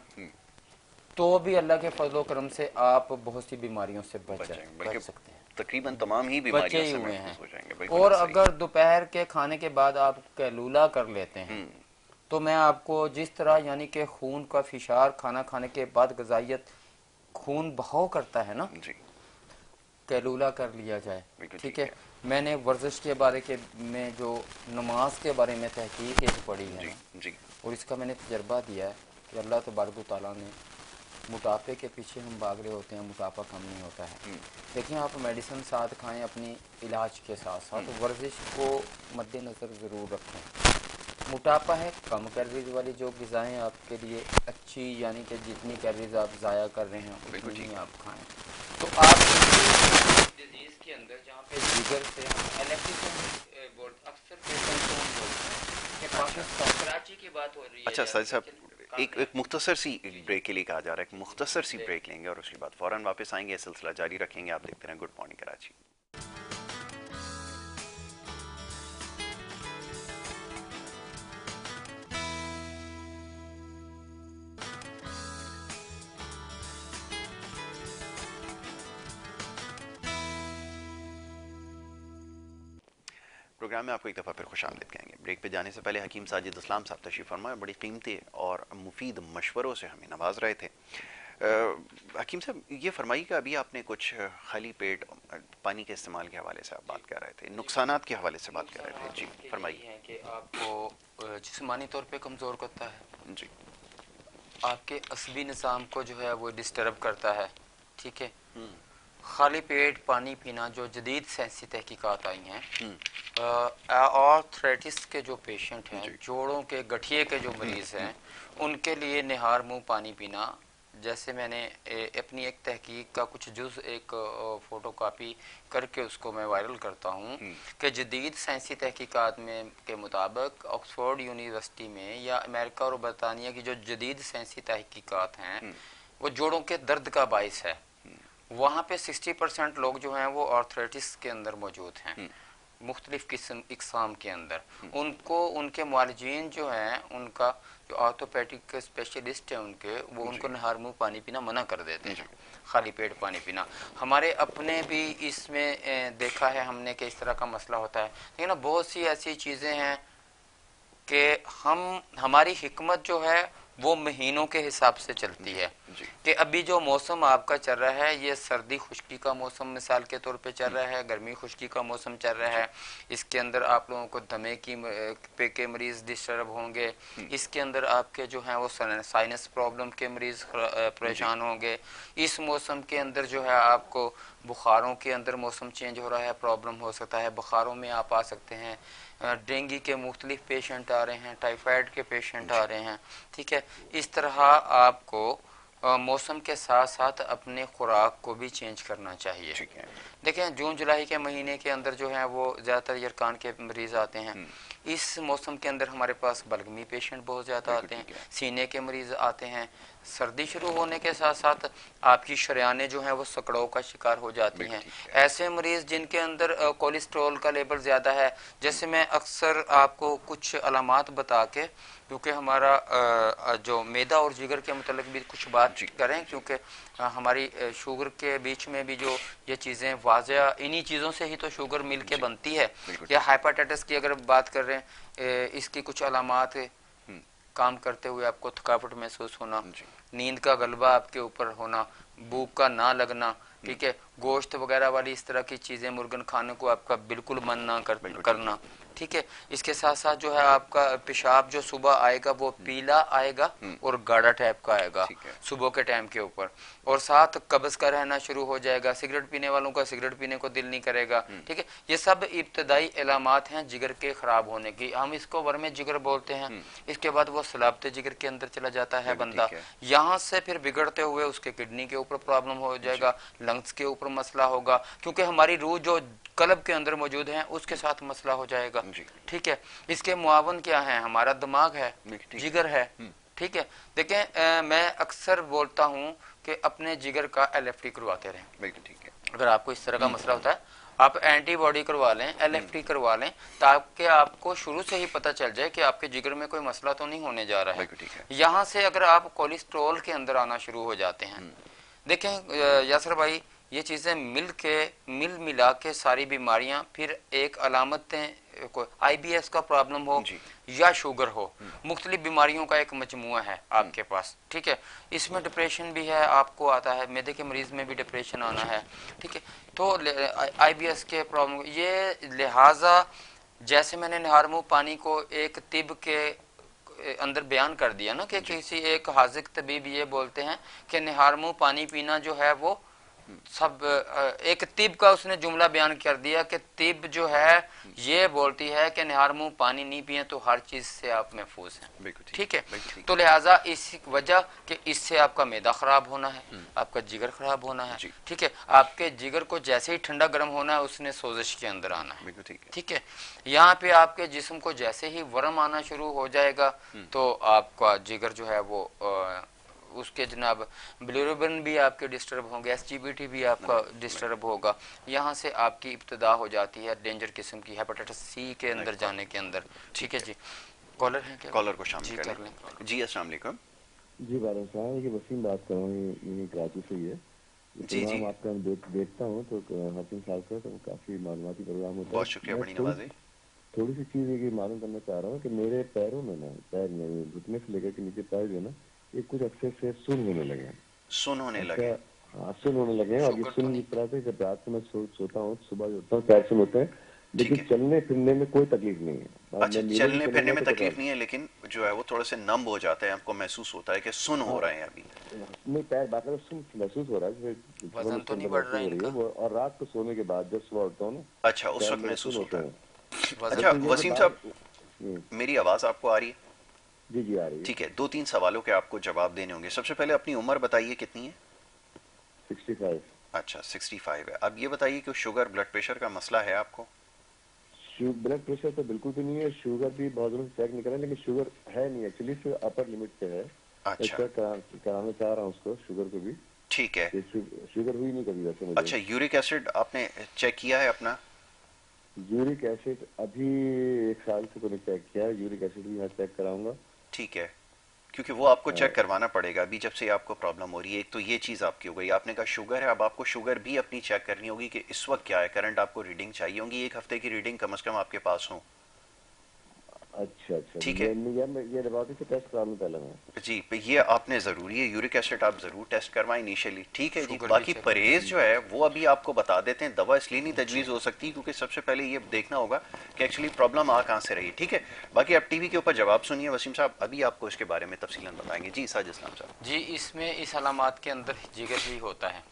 तो भी अल्लाह के फजलो करम से आप बहुत सी बीमारियों से बच सकते हैं। तकरीबन तमाम ही बचे बीमारियों ही से हुए महफूज हैं। हो जाएंगे। बिल्कुल और ऐसा ही। अगर दोपहर के खाने के बाद आप कैलूला कर लेते हैं, तो मैं आपको जिस तरह, यानी कि खून का फिशार खाना खाने के बाद गजाइयत खून बहाव करता है ना, जी, कैलूला कर लिया जाए। बिल्कुल ठीक ठीक है। मैंने वर्जिश के बारे के में जो नमाज के बारे में तहकीक एक पढ़ी है जी, ना, जी। और इसका मैंने तजर्बा दिया है कि अल्लाह तबारक व तआला ने, मोटापे के पीछे हम भाग रहे होते हैं, मोटापा कम नहीं होता है। देखिए, आप मेडिसिन साथ खाएं अपनी इलाज के साथ साथ, वर्जिश को मद्देनज़र ज़रूर रखें। मोटापा है, कम कैलोरीज वाली जो ग़िज़ाएँ आपके लिए अच्छी, यानी कि जितनी कैलोरीज आप ज़ाया कर रहे हैं बिल्कुल उतनी ठीक ही है। आप खाएं। तो आप डिजीज़ के अंदर जहाँ पे जिगर से हम इलेक्ट्रिक बोर्ड, अक्सर पेशेंट को हम बोलते हैं कि पाकिस्तान कराची की बात हो रही है। अच्छा साजिद साहब, एक मुख्तसर सी ब्रेक के लिए कहा जा रहा है, एक मुख्तसर सी ब्रेक लेंगे और उसके बाद फ़ौरन वापस आएंगे, सिलसिला जारी रखेंगे। आप देखते रहें गुड मॉर्निंग कराची। प्रोग्राम में आपको एक दफ़ा फिर खुशामदीद कहेंगे। ब्रेक पे जाने से पहले हकीम साजिद इस्लाम साहब तशरीफ़ फरमा बड़ी कीमती और मुफीद मशवरों से हमें नवाज रहे थे। हकीम साहब ये फरमाइए कि अभी आपने कुछ खाली पेट पानी के इस्तेमाल के हवाले से आप बात कर रहे थे, नुकसानात के हवाले से बात कर रहे थे। जी फरमाइए। कि आपको जिस्मानी तौर पे कमज़ोर करता है, जी आपके असबी निज़ाम को जो है वो डिस्टर्ब करता है। ठीक है, खाली पेट पानी पीना, जो जदीद साइंसी तहकीकात आई हैं, आर्थराइटिस के जो पेशेंट हैं, जोड़ों के गठिए के जो मरीज़ हैं, उनके लिए निहार मुंह पानी पीना, जैसे मैंने अपनी एक तहकीक का कुछ जुज़ एक फ़ोटो कापी करके उसको मैं वायरल करता हूँ कि जदीद साइंसी तहकीकात में के मुताबिक ऑक्सफोर्ड यूनिवर्सिटी में या अमेरिका और बरतानिया की जो जदीद साइंसी तहकीकात हैं वो जोड़ों के दर्द का बाइस है। वहाँ पे 60% लोग जो हैं वो आर्थराइटिस के अंदर मौजूद हैं, मुख्तलिफ किस्म इकसाम के अंदर। उनको उनके मुआलिजीन जो हैं, उनका जो ऑर्थोपेडिक स्पेशलिस्ट है उनके, वो उनको नहर मुँह पानी पीना मना कर देते हैं, खाली पेट पानी पीना। हमारे अपने भी इसमें देखा है हमने कि इस तरह का मसला होता है। लेकिन ना बहुत सी ऐसी चीज़ें हैं कि हमारी हिकमत जो है वो महीनों के हिसाब से चलती है कि अभी जो मौसम आपका चल रहा है, ये सर्दी खुश्की का मौसम मिसाल के तौर पे चल रहा है, गर्मी खुश्की का मौसम चल रहा है। इसके अंदर आप लोगों को दमे की पे के मरीज़ डिस्टर्ब होंगे, इसके अंदर आपके जो हैं वो साइनस प्रॉब्लम के मरीज़ परेशान होंगे। इस मौसम के अंदर जो है आपको बुखारों के अंदर मौसम चेंज हो रहा है, प्रॉब्लम हो सकता है, बुखारों में आप आ सकते हैं, डेंगू के मुख्तलिफ पेशेंट आ रहे हैं, टाइफाइड के पेशेंट आ रहे हैं। ठीक है, इस तरह आपको मौसम के साथ साथ अपने खुराक को भी चेंज करना चाहिए। देखें, जून जुलाई के महीने के अंदर जो है वो ज़्यादातर यरकान के मरीज़ आते हैं। इस मौसम के अंदर हमारे पास बलगमी पेशेंट बहुत ज़्यादा आते हैं, सीने के मरीज़ आते हैं। सर्दी शुरू होने के साथ साथ आपकी शरियानें जो हैं वो सकड़ों का शिकार हो जाती हैं। ऐसे मरीज़ जिनके अंदर कोलेस्ट्रॉल का लेवल ज़्यादा है, जैसे मैं अक्सर आपको कुछ अलामात बता के, क्योंकि हमारा जो मैदा और जिगर के मतलब भी कुछ बात करें, क्योंकि हमारी शुगर के बीच में भी जो ये चीज़ें वाज़ह, इन्हीं चीज़ों से ही तो शुगर मिल के बनती है। या हाइपरटाइटिस की अगर बात कर रहे हैं, इसकी कुछ अलामात, काम करते हुए आपको थकावट महसूस होना, नींद का गलबा आपके ऊपर होना, भूख का ना लगना, ठीक है, गोश्त वगैरह वाली इस तरह की चीज़ें मुर्गन खाने को आपका बिल्कुल मन ना करना। ठीक है, इसके साथ साथ जो है आपका पेशाब जो सुबह आएगा वो पीला आएगा और गाढ़ा टाइप का आएगा सुबह के टाइम के ऊपर, और साथ कब्ज का रहना शुरू हो जाएगा। सिगरेट पीने वालों का सिगरेट पीने को दिल नहीं करेगा। ठीक है, ये सब इब्तदाई इलामात हैं जिगर के खराब होने की। हम इसको वर्म जिगर बोलते हैं। इसके बाद वो सलाबते जिगर के अंदर चला जाता है बंदा, यहाँ से फिर बिगड़ते हुए उसके किडनी के ऊपर प्रॉब्लम हो जाएगा, लंग्स के ऊपर मसला होगा, क्योंकि हमारी रूह जो कल्ब के अंदर मौजूद है उसके साथ मसला हो जाएगा। ठीक है, इसके मुआवन क्या है? हमारा दिमाग है, जिगर है। ठीक है, देखें, मैं अक्सर बोलता हूँ कि अपने जिगर का LFT करवाते रहें। ठीक है, अगर आपको इस तरह का मसला होता है, आप एंटीबॉडी करवा लें, LFT करवा लें, ताकि आपको शुरू से ही पता चल जाए कि आपके जिगर में कोई मसला तो नहीं होने जा रहा है। यहाँ से अगर आप कोलेस्ट्रॉल के अंदर आना शुरू हो जाते हैं, देखें यासर भाई, ये चीज़ें मिल मिला के सारी बीमारियां, फिर एक अलामतें, IBS का प्रॉब्लम हो या शुगर हो, मुख्तलिफ बीमारियों का एक मजमुआ है आपके पास। ठीक है, इसमें डिप्रेशन भी है, आपको आता है, मैदे के मरीज में भी डिप्रेशन आना है। ठीक है, तो IBS के प्रॉब्लम ये, लिहाजा जैसे मैंने निहार मुँह पानी को एक तिब के अंदर बयान कर दिया ना कि किसी एक हाजिक तबीब ये बोलते हैं कि निहार मुँह पानी पीना जो है वो सब, एक तिब का उसने जुमला बयान कर दिया कि तिब जो है ये बोलती है कि निहार मुँह पानी नहीं पिए तो हर चीज से आप महफूज हैं। ठीक है, तो लिहाजा इस वजह कि इससे आपका मैदा खराब होना है, आपका जिगर खराब होना है। ठीक है, आपके जिगर को जैसे ही ठंडा गर्म होना है उसने सोजिश के अंदर आना है। ठीक है, यहाँ पे आपके जिस्म को जैसे ही वर्म आना शुरू हो जाएगा तो आपका जिगर जो है वो उसके जनाब बिलिरुबिन भी आपके डिस्टर्ब होंगे, SGBT भी आपका डिस्टर्ब होगा। यहाँ से आपकी इब्तदा हो जाती है डेंजर किस्म की हेपेटाइटिस C के अंदर जाने के अंदर। ठीक है जी, कॉलर है क्या? कॉलर को शामिल कर लें। जी अस्सलाम वालेकुम। जी वालेकुम सलाम, ये वसीम बात कर रहा हूँ, ये कराची से ही है। प्रोग्राम आपका देखता हूँ तो हकीम साहब का तो काफ़ी मालूमाती प्रोग्राम होता है। बहुत शुक्रिया, बड़ी नवाजी। थोड़ी सी चीज ये मालूम करना चाह रहा हूँ कि मेरे पैरों में ना, पैर में घुटने से लेकर के नीचे पैर जो है ना, ये कुछ अक्सर से सुन होने लगे हैं। सुन होने अच्छा, लगे? हाँ सुन होने लगे हैं। और ये शुगर तो सुन नहीं? इस तरह से जब रात को मैं सोता हूँ, सुबह जो उठता हूँ पैर सुन होते हैं, लेकिन ठीक है। चलने फिरने में कोई तकलीफ नहीं है। अब अच्छा, मैं नीचे भी चलने फिरने चलूंगा में तो तकलीफ नहीं है, लेकिन जो है वो थोड़े से नम हो जाता है, आपको महसूस होता है कि सुन हो रहे हैं अभी? नहीं, पैर बाकायदा सुन महसूस हो रहा है, जैसे वजन तो नहीं अंदर बढ़ महसूस रहा है हो रही है इनका? वो। और रात को सोने के बाद जब सुबह उठता हूँ ना, अच्छा, उस पैर वक्त मेरे सुन महसूस होते होता है। हैं। वजन अच्छा लेकिन ये जो वसीम बात, साहब, मेरी आवाज़ आपको आ रही है? जी जी आ रही है। ठीक है, 2-3 सवालों के आपको जवाब देने होंगे। सबसे पहले अपनी उम्र बताइए, कितनी है? 65। अच्छा, 65 है। अब ये बताइए कि शुगर ब्लड प्रेशर का मसला है आपको? ब्लड प्रेशर तो बिल्कुल भी नहीं है, शुगर भी बहुत दिनों से चेक नहीं करा, लेकिन शुगर है नहीं एक्चुअली, सिर्फ अपर लिमिट पे है। मैं अच्छा चेक कराना चाह रहा हूँ उसको, शुगर को भी। ठीक है। ये शुगर हुई नहीं कभी वैसे मुझे। अच्छा, यूरिक एसिड आपने चेक किया है अपना? यूरिक एसिड अभी 1 साल से तो नहीं चेक किया है, यूरिक एसिड भी यहाँ चेक कराऊंगा। ठीक है, क्योंकि वो आपको हाँ, चेक करवाना पड़ेगा अभी जब से आपको प्रॉब्लम हो रही है। एक तो ये चीज़ आपकी हो गई, आपने कहा शुगर है, अब आपको शुगर भी अपनी चेक करनी होगी कि इस वक्त क्या है, करंट आपको रीडिंग चाहिए होगी, 1 हफ्ते की रीडिंग कम से कम आपके पास हो। अच्छा अच्छा, ठीक है ये लेबोरेटरी से टेस्ट करा लूँ पहले मैं। जी, ये आपने ज़रूरी है, यूरिक एसिड आप ज़रूर टेस्ट करवाएं इनिशियली। ठीक है जी। शुगर भी बाकी चेक परहेज़ जो है वो अभी आपको बता देते हैं, दवा इसलिए नहीं तजवीज़ हो सकती क्योंकि सबसे पहले ये देखना होगा कि एक्चुअली प्रॉब्लम आ कहाँ से रही। ठीक है, बाकी आप टीवी के ऊपर जवाब सुनिए। वसीम साहब अभी आपको इसके बारे में तफसीलन बताएंगे। जी साजिद इस्लाम साहब। जी, इसमें इस अलामात के अंदर जिगर ही होता है।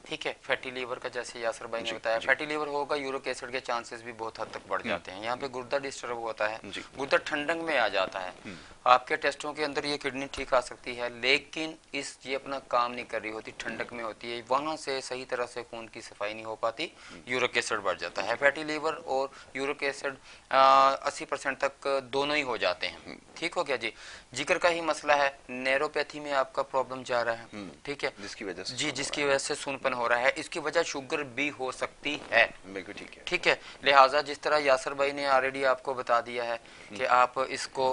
ठीक है, फैटी लीवर का जैसे यासर भाई ने जी, बताया, जी। फैटी लीवर होगा, यूरिक एसिड के चांसेस भी बहुत हद तक बढ़ जाते हैं। यहाँ पे गुर्दा डिस्टर्ब होता है, जी। गुर्दा ठंडक में आ जाता है। आपके टेस्टों के अंदर ये किडनी ठीक आ सकती है, लेकिन ये अपना काम नहीं कर रही होती, ठंडक में होती है, वहां से सही तरह से खून की सफाई नहीं हो पाती, यूरिक एसिड बढ़ जाता है। फैटी लीवर और यूरिक एसिड 80% तक दोनों ही हो जाते हैं। ठीक हो गया जी। जिगर का ही मसला है, नैरोपैथी में आपका प्रॉब्लम जा रहा है। ठीक है जिसकी वजह से जी, जिसकी वजह से सुनपन हो रहा है। इसकी वजह शुगर भी हो सकती है। बिल्कुल ठीक है। ठीक है, लिहाजा जिस तरह यासर भाई ने ऑलरेडी आपको बता दिया है कि आप इसको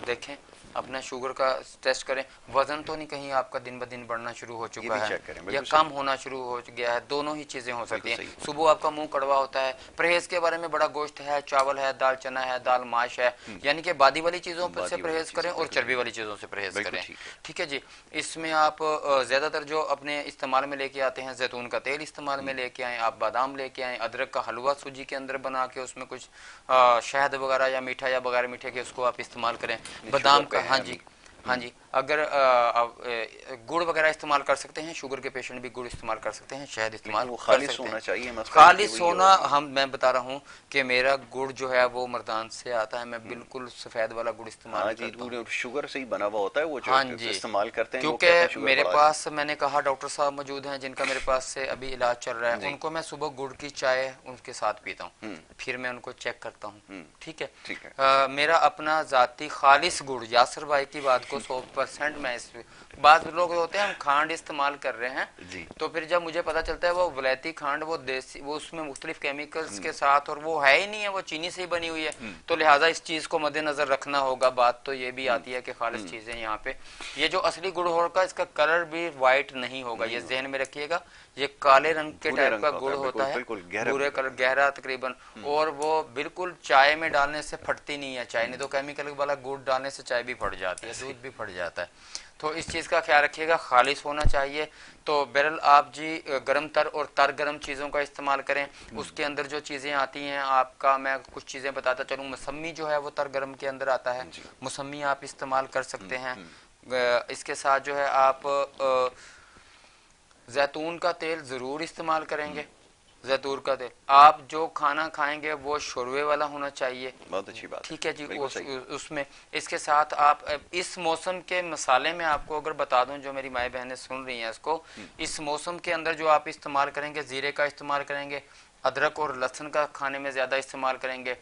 देखें, अपना शुगर का टेस्ट करें। वजन तो नहीं कहीं आपका दिन ब दिन बढ़ना शुरू हो चुका भी है चेक करें, या बिल्कुल कम सही। होना शुरू हो गया है, दोनों ही चीजें हो सकती हैं। सही। सुबह आपका मुंह कड़वा होता है, परहेज के बारे में बड़ा गोश्त है, चावल है, दाल चना है, दाल माश है, यानी कि बादी वाली चीजों से बादी वाली परहेज चीज़ें, करें और बिल्कुल चर्बी वाली चीजों से परहेज बिल्कुल करें। ठीक है। ठीक है जी। इसमें आप ज्यादातर जो अपने इस्तेमाल में लेके आते हैं, जैतून का तेल इस्तेमाल में लेके आए, आप बादाम लेके आए, अदरक का हलवा सूजी के अंदर बना के उसमें कुछ शहद वगैरह या मीठा या बगैर मीठे के उसको आप इस्तेमाल करें। बादाम शुगर पे का, हाँ है जी अभी। हाँ जी। अगर गुड़ वगैरह इस्तेमाल कर सकते हैं, शुगर के पेशेंट भी गुड़ इस्तेमाल कर सकते हैं, शहद इस्तेमाल लेकिन वो कर खालिश सकते होना हैं। चाहिए, मसला है कि खालिश वही होना, और मैं बता रहा हूँ कि मेरा गुड़ जो है वो मर्दान से आता है, मैं बिल्कुल सफेद वाला गुड़ इस्तेमाल हाँ नहीं जी, करता हूँ। शुगर से ही बना हुआ होता है वो, जो हाँ जो जी, इस्तेमाल करते हैं लोग, कहते हैं क्योंकि शुगर मेरे बढ़ा पास, मैंने कहा डॉक्टर साहब मौजूद हैं जिनका मेरे पास से अभी इलाज चल रहा है, जी। उनको मैं सुबह गुड़ की चाय उनके साथ पीता हूँ, फिर मैं उनको चेक करता हूँ। ठीक है, ठीक है। मेरा अपना जाती खालिश गुड़, यासर भाई की बात को 100% मैं इस, बाद लोग होते हैं हम खांड इस्तेमाल कर रहे हैं, जी। तो फिर जब मुझे पता चलता है वो वलैती खांड, वो देसी, वो उसमें मुख्तलिफ केमिकल्स के साथ, और वो है ही नहीं है, वो चीनी से ही बनी हुई है, तो लिहाजा इस चीज को मद्देनजर रखना होगा। बात तो ये भी आती है कि खालिश चीजें यहाँ पे, ये जो असली गुड़ होगा इसका कलर भी वाइट नहीं होगा, ये जहन में रखिएगा, ये काले रंग के भूरे टाइप रंग का का गुड़ होता है, बिल्कुल गहरा भूरे कलर, गहरा तकरीबन, और वो बिल्कुल चाय में डालने से फटती नहीं है चाय, नहीं तो केमिकल वाला गुड़ डालने से चाय भी फट जाती है, दूध भी फट जाता है। तो इस चीज़ का ख्याल रखिएगा, खालिश होना चाहिए। तो बहरल आप जी गर्म तर और तर गर्म चीज़ों का इस्तेमाल करें, उसके अंदर जो चीज़ें आती हैं आपका, मैं कुछ चीज़ें बताता चलूँ। मौसमी जो है वो तर गर्म के अंदर आता है, मौसमी आप इस्तेमाल कर सकते हैं। इसके साथ जो है आप जैतून का तेल ज़रूर इस्तेमाल करेंगे। जैतून का तेल, आप जो खाना खाएंगे वो शोरवे वाला होना चाहिए। बहुत अच्छी बात है। ठीक है जी। बिल्कुल सही। उसमें इसके साथ आप इस मौसम के मसाले में आपको अगर बता दूं, जो मेरी माए बहनें सुन रही हैं इसको, इस मौसम के अंदर जो आप इस्तेमाल करेंगे, जीरे का इस्तेमाल करेंगे, अदरक और लहसुन का खाने में ज्यादा इस्तेमाल करेंगे,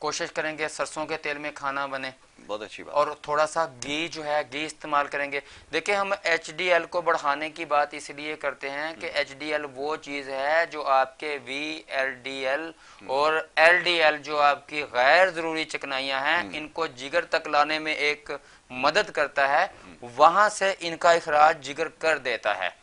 कोशिश करेंगे सरसों के तेल में खाना बने, बहुत अच्छी बात। और थोड़ा सा घी जो है घी इस्तेमाल करेंगे। देखिए हम HDL को बढ़ाने की बात इसलिए करते हैं कि HDL वो चीज है जो आपके VLDL और LDL जो आपकी गैर जरूरी चिकनाइयां हैं, इनको जिगर तक लाने में एक मदद करता है, वहां से इनका इखराज जिगर कर देता है।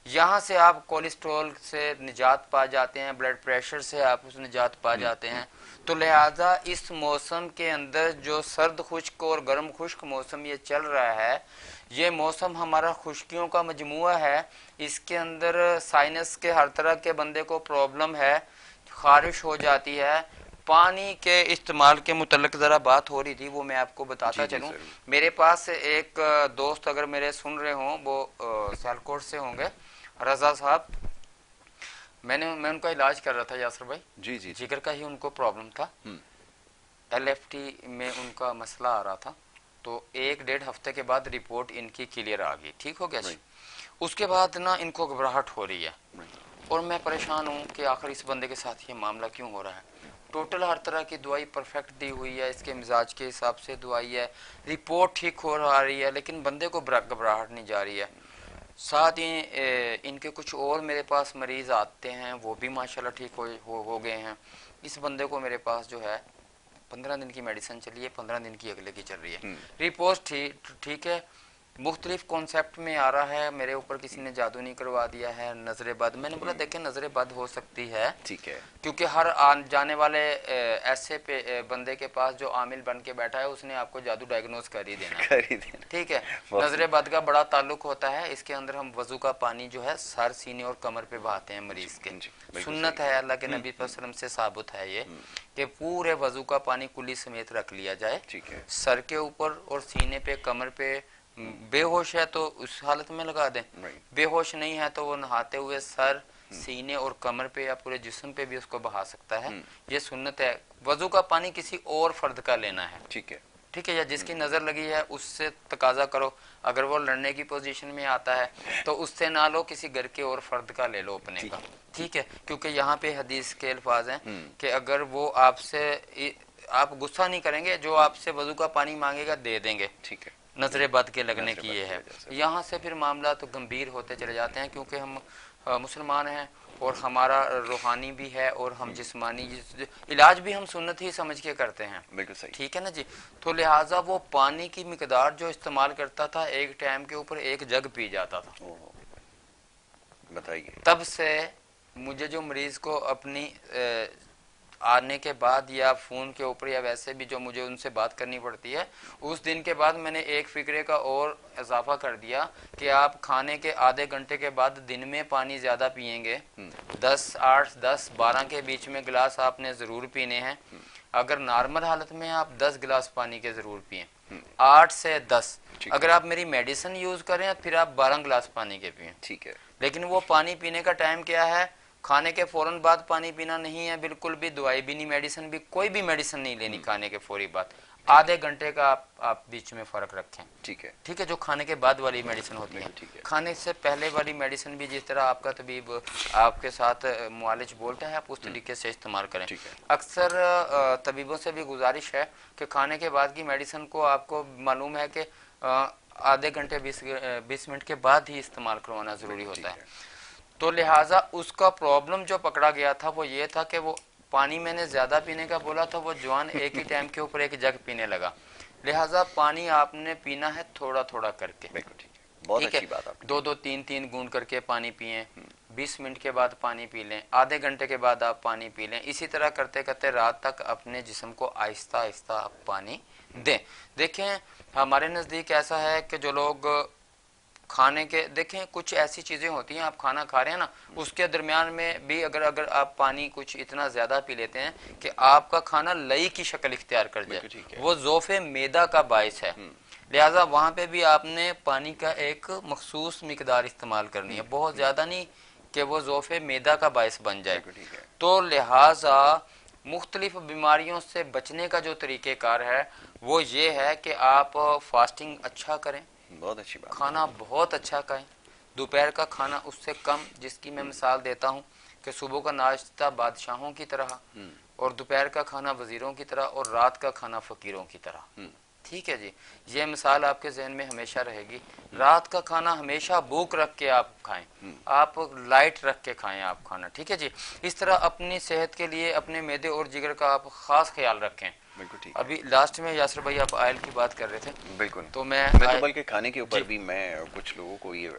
यहाँ से आप कोलेस्ट्रॉल से निजात पा जाते हैं, ब्लड प्रेशर से आप उस निजात पा जाते हैं। तो लिहाजा इस मौसम के अंदर जो सर्द खुश्क और गर्म खुश्क मौसम ये चल रहा है, ये मौसम हमारा खुश्कियों का मजमुआ है। इसके अंदर साइनस के हर तरह के बंदे को प्रॉब्लम है, खारिश हो जाती है। पानी के इस्तेमाल के मुतल्लिक ज़रा बात हो रही थी, वो मैं आपको बताता चलूं। मेरे पास एक दोस्त अगर मेरे सुन रहे हों, वो सियालकोट से होंगे, रजा साहब। मैं उनका इलाज कर रहा था यासर भाई। जी जी, जिगर का ही उनको प्रॉब्लम था, LFT में उनका मसला आ रहा था। तो 1-1.5 हफ्ते के बाद रिपोर्ट इनकी क्लियर आ गई, ठीक हो गया जी। उसके बाद ना इनको घबराहट हो रही है और मैं परेशान हूँ कि आखिर इस बंदे के साथ ये मामला क्यों हो रहा है। टोटल हर तरह की दवाई परफेक्ट दी हुई है, इसके मिजाज के हिसाब से दवाई है, रिपोर्ट ठीक हो रही है, लेकिन बंदे को घबराहट नहीं जा रही है। साथ ही इनके कुछ और मेरे पास मरीज आते हैं, वो भी माशाल्लाह ठीक हो गए हैं। इस बंदे को मेरे पास जो है 15 दिन की मेडिसिन चली है, 15 दिन की अगले की चल रही है। रिपोर्ट ठीक है, मुख्तलिफ कॉन्सेप्ट में आ रहा है। मेरे ऊपर किसी ने जादू नहीं करवा दिया है, नजरे बद। मैंने बोला देखें नजरे बद हो सकती है, ठीक है, क्योंकि हर जाने वाले ऐसे बंदे के पास जो आमिल बन के बैठा है, उसने आपको जादू डायग्नोज कर ही देना है, ठीक है। नजरे बद का बड़ा ताल्लुक होता है। इसके अंदर हम वजू का पानी जो है सर, सीने और कमर पे बहाते हैं मरीज के। सुन्नत है, अल्लाह के नबी वसल्लम से साबित है ये कि पूरे वजू का पानी कुल्ली समेत रख लिया जाए, सर के ऊपर और सीने पे, कमर पे। बेहोश है तो उस हालत में लगा दें, बेहोश नहीं है तो वो नहाते हुए सर, सीने और कमर पे या पूरे जिस्म पे भी उसको बहा सकता है। ये सुन्नत है। वजू का पानी किसी और फर्द का लेना है, ठीक है, या जिसकी नजर लगी है उससे तकाजा करो। अगर वो लड़ने की पोजीशन में आता है तो उससे ना लो, किसी घर के और फर्द का ले लो अपने का, ठीक है। क्योंकि यहाँ पे हदीस के अल्फाज हैं कि अगर वो आपसे, आप गुस्सा नहीं करेंगे, जो आपसे वजू का पानी मांगेगा दे देंगे, ठीक है। नजरे बद के लगने की ये है। यहाँ से फिर मामला तो गंभीर होते चले जाते हैं, क्योंकि हम मुसलमान हैं और हमारा रूहानी भी है और हम जिस्मानी इलाज भी हम सुन्नत ही समझ के करते हैं, बिल्कुल सही, ठीक है ना जी। तो लिहाजा वो पानी की मिकदार जो इस्तेमाल करता था, एक टाइम के ऊपर 1 जग पी जाता था। बताइए, तब से मुझे जो मरीज को अपनी आने के बाद या फोन के ऊपर या वैसे भी जो मुझे उनसे बात करनी पड़ती है, उस दिन के बाद मैंने एक फिक्रे का और इजाफा कर दिया कि आप खाने के आधे घंटे के बाद दिन में पानी ज्यादा पिएंगे। 8-10-12 के बीच में गिलास आपने जरूर पीने हैं। अगर नॉर्मल हालत में आप 10 गिलास पानी के जरूर पिए, 8 से 10। अगर आप मेरी मेडिसिन यूज करें फिर आप 12 गिलास पानी के पिए, ठीक है। लेकिन वो पानी पीने का टाइम क्या है? खाने के फौरन बाद पानी पीना नहीं है, बिल्कुल भी। दवाई भी नहीं, मेडिसिन भी, कोई भी मेडिसिन नहीं लेनी खाने के फौरी बाद। आधे घंटे का आप बीच में फर्क रखें, ठीक है, जो खाने के बाद वाली मेडिसिन होती है। खाने से पहले वाली मेडिसिन भी जिस तरह आपका तबीब आपके साथ मुआलिज बोलता है, आप उस तरीके से इस्तेमाल करें। अक्सर तबीबों से भी गुजारिश है कि खाने के बाद की मेडिसिन को आपको मालूम है कि आधे घंटे 20 मिनट के बाद ही इस्तेमाल करवाना जरूरी होता है। तो लिहाजा उसका प्रॉब्लम जो पकड़ा गया था वो ये था कि वो पानी मैंने ज्यादा पीने का बोला था, वो जवान एक ही टाइम के ऊपर 1 जग पीने लगा। लिहाजा पानी आपने पीना है थोड़ा थोड़ा करके, बहुत अच्छी बात है। 2-2, 3-3 गूंद करके पानी पिए, 20 मिनट के बाद पानी पी लें, आधे घंटे के बाद आप पानी पी लें। इसी तरह करते करते रात तक अपने जिस्म को आहिस्ता आहिस्ता आप पानी दें। देखें हमारे नजदीक ऐसा है कि जो लोग खाने के, देखें कुछ ऐसी चीजें होती हैं, आप खाना खा रहे हैं ना, उसके दरमियान में भी अगर आप पानी कुछ इतना ज्यादा पी लेते हैं कि आपका खाना लई की शक्ल इख्तियार कर जाए, वो ज़ोफ़े मैदा का बाइस है। लिहाजा वहां पे भी आपने पानी का एक मखसूस मिकदार इस्तेमाल करनी है, बहुत ज्यादा नहीं कि वो ज़ोफ़े मैदा का बाइस बन जाए। तो लिहाजा मुख्तलिफ बीमारियों से बचने का जो तरीक़ेकार है वो ये है कि आप फास्टिंग अच्छा करें, बहुत अच्छी बात, खाना बहुत अच्छा खाएं। दोपहर का खाना उससे कम, जिसकी मैं मिसाल देता हूं कि सुबह का नाश्ता बादशाहों की तरह और दोपहर का खाना वजीरों की तरह और रात का खाना फकीरों की तरह, ठीक है जी। ये मिसाल आपके जहन में हमेशा रहेगी। रात का खाना हमेशा भूख रख के आप खाएं, आप लाइट रख के खाएं आप खाना, ठीक है जी। इस तरह अपनी सेहत के लिए अपने मैदे और जिगर का आप खास ख्याल रखें। बिल्कुल ठीक। अभी लास्ट में यासर भाई आप ऑयल की बात कर रहे थे, बिल्कुल। तो मैं तो बल्कि खाने के ऊपर भी मैं कुछ लोगों को ये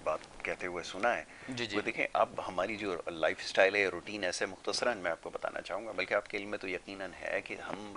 बात कहते हुए सुना है। जी जी वो देखें, अब हमारी जो लाइफ स्टाइल है, रूटीन ऐसे मुख्तसरन मैं आपको बताना चाहूँगा, बल्कि आपके इल्म में तो यकीनन है कि हम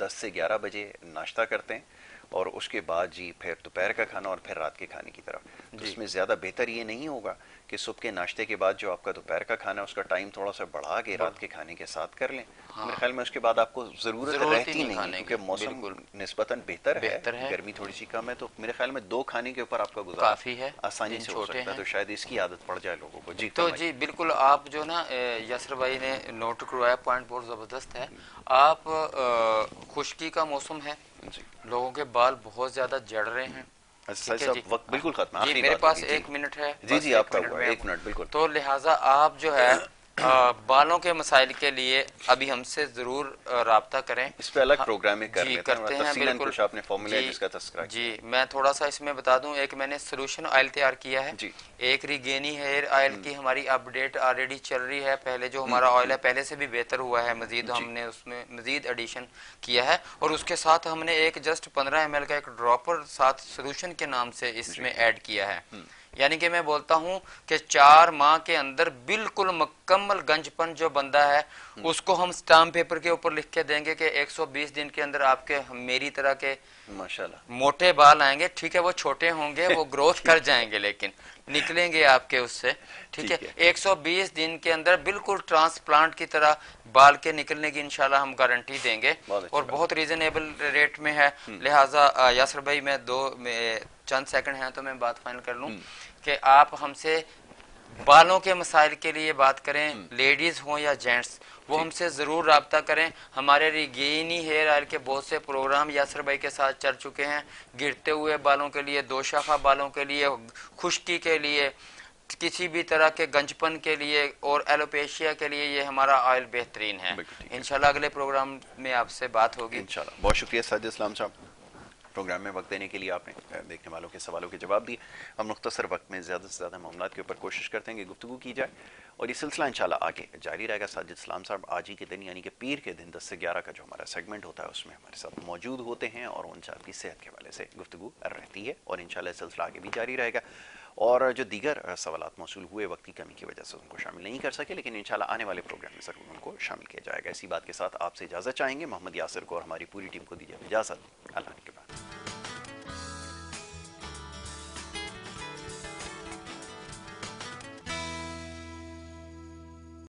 10 से 11 बजे नाश्ता करते हैं और उसके बाद जी फिर दोपहर का खाना और फिर रात के खाने की तरफ। तो इसमें ज़्यादा बेहतर ये नहीं होगा कि सुबह के नाश्ते के बाद जो आपका दोपहर का खाना है उसका टाइम थोड़ा सा बढ़ा के रात के खाने के साथ कर लें। हाँ। मेरे ख्याल में उसके बाद आपको ज़रूरत रहती नहीं है, क्योंकि मौसम निस्बतन बेहतर है, गर्मी थोड़ी सी कम है, तो मेरे ख्याल में 2 खाने के ऊपर आपका गुजारा काफ़ी है, आसानी से हो सकता है। तो शायद इसकी आदत पड़ जाए लोगों को। जी तो जी बिल्कुल, आप जो ना यासर भाई ने नोट करवाया, पॉइंट बहुत ज़बरदस्त है। आप खुश्की का मौसम है, लोगों के बाल बहुत ज़्यादा जड़ रहे हैं। अच्छा साहब, वक्त बिल्कुल खत्म। जी मेरे पास 1 मिनट है। जी जी आपका हुआ 1 मिनट बिल्कुल। तो लिहाजा आप जो है बालों के मसाइल के लिए अभी हमसे जरूर राब्ता करें। इस पे अलग प्रोग्राम में जी करते हैं बिल्कुल। कुछ आपने फॉर्मूला जिसका तस्करा जी मैं थोड़ा सा इसमें बता दूं, एक मैंने सोल्यूशन ऑयल तैयार किया है जी। एक रिगेनी हेयर ऑयल की हमारी अपडेट ऑलरेडी चल रही है। पहले जो हमारा ऑयल है पहले से भी बेहतर हुआ है, मजीद हमने उसमें मजीद एडिशन किया है, और उसके साथ हमने एक जस्ट 15 ml का एक ड्रॉपर साथ सोल्यूशन के नाम से इसमें ऐड किया है। यानी कि मैं बोलता हूं कि 4 माह के अंदर बिल्कुल मुकम्मल गंजपन जो बंदा है उसको हम स्टाम्प पेपर के ऊपर लिख के देंगे कि 120 दिन के अंदर आपके मेरी तरह के माशाल्लाह मोटे बाल आएंगे। ठीक है, वो छोटे होंगे, वो ग्रोथ कर जाएंगे, लेकिन निकलेंगे आपके उससे। ठीक है, 120 दिन के अंदर बिल्कुल ट्रांसप्लांट की तरह बाल के निकलने की इंशाल्लाह हम गारंटी देंगे, और बहुत रीजनेबल रेट में है। लिहाजा यासर भाई मैं चंद सेकंड हैं तो मैं बात फाइनल कर लूं कि आप हमसे बालों के मसाइल के लिए बात करें, लेडीज हो या जेंट्स, वो हमसे जरूर राब्ता करें। हमारे रिगेनी हेयर ऑयल के बहुत से प्रोग्राम यासर भाई के साथ चल चुके हैं, गिरते हुए बालों के लिए, 2 शाखा बालों के लिए, खुश्की के लिए, किसी भी तरह के गंजपन के लिए और एलोपेशिया के लिए ये हमारा ऑयल बेहतरीन है। इंशाल्लाह अगले प्रोग्राम में आपसे बात होगी इंशाल्लाह। बहुत शुक्रिया साजिद इस्लाम साहब, प्रोग्राम में वक्त देने के लिए। आपने देखने वालों के सवालों के जवाब दिए। हम मुख्तसर वक्त में ज़्यादा से ज़्यादा मामलों के ऊपर कोशिश करते हैं कि गुफ्तगू की जाए, और ये सिलसिला इंशाल्लाह आगे जारी रहेगा। साजिद इस्लाम साहब आज ही के दिन यानी कि पीर के दिन 10 से 11 का जो हमारा सेगमेंट होता है उसमें हमारे साथ मौजूद होते हैं, और उनसे आपकी सेहत के हवाले से गुफ्तगू रहती है, और इंशाल्लाह सिलसिला आगे भी जारी रहेगा। और जो दीगर सवालात मौसूल हुए वक्त की कमी की वजह से उनको शामिल नहीं कर सके, लेकिन इंशाल्लाह आने वाले प्रोग्राम में ज़रूर उनको शामिल किया जाएगा। इसी बात के साथ आपसे इजाज़त चाहेंगे। मोहम्मद यासिर को और हमारी पूरी टीम को दीजिए इजाज़त। अल्लाह के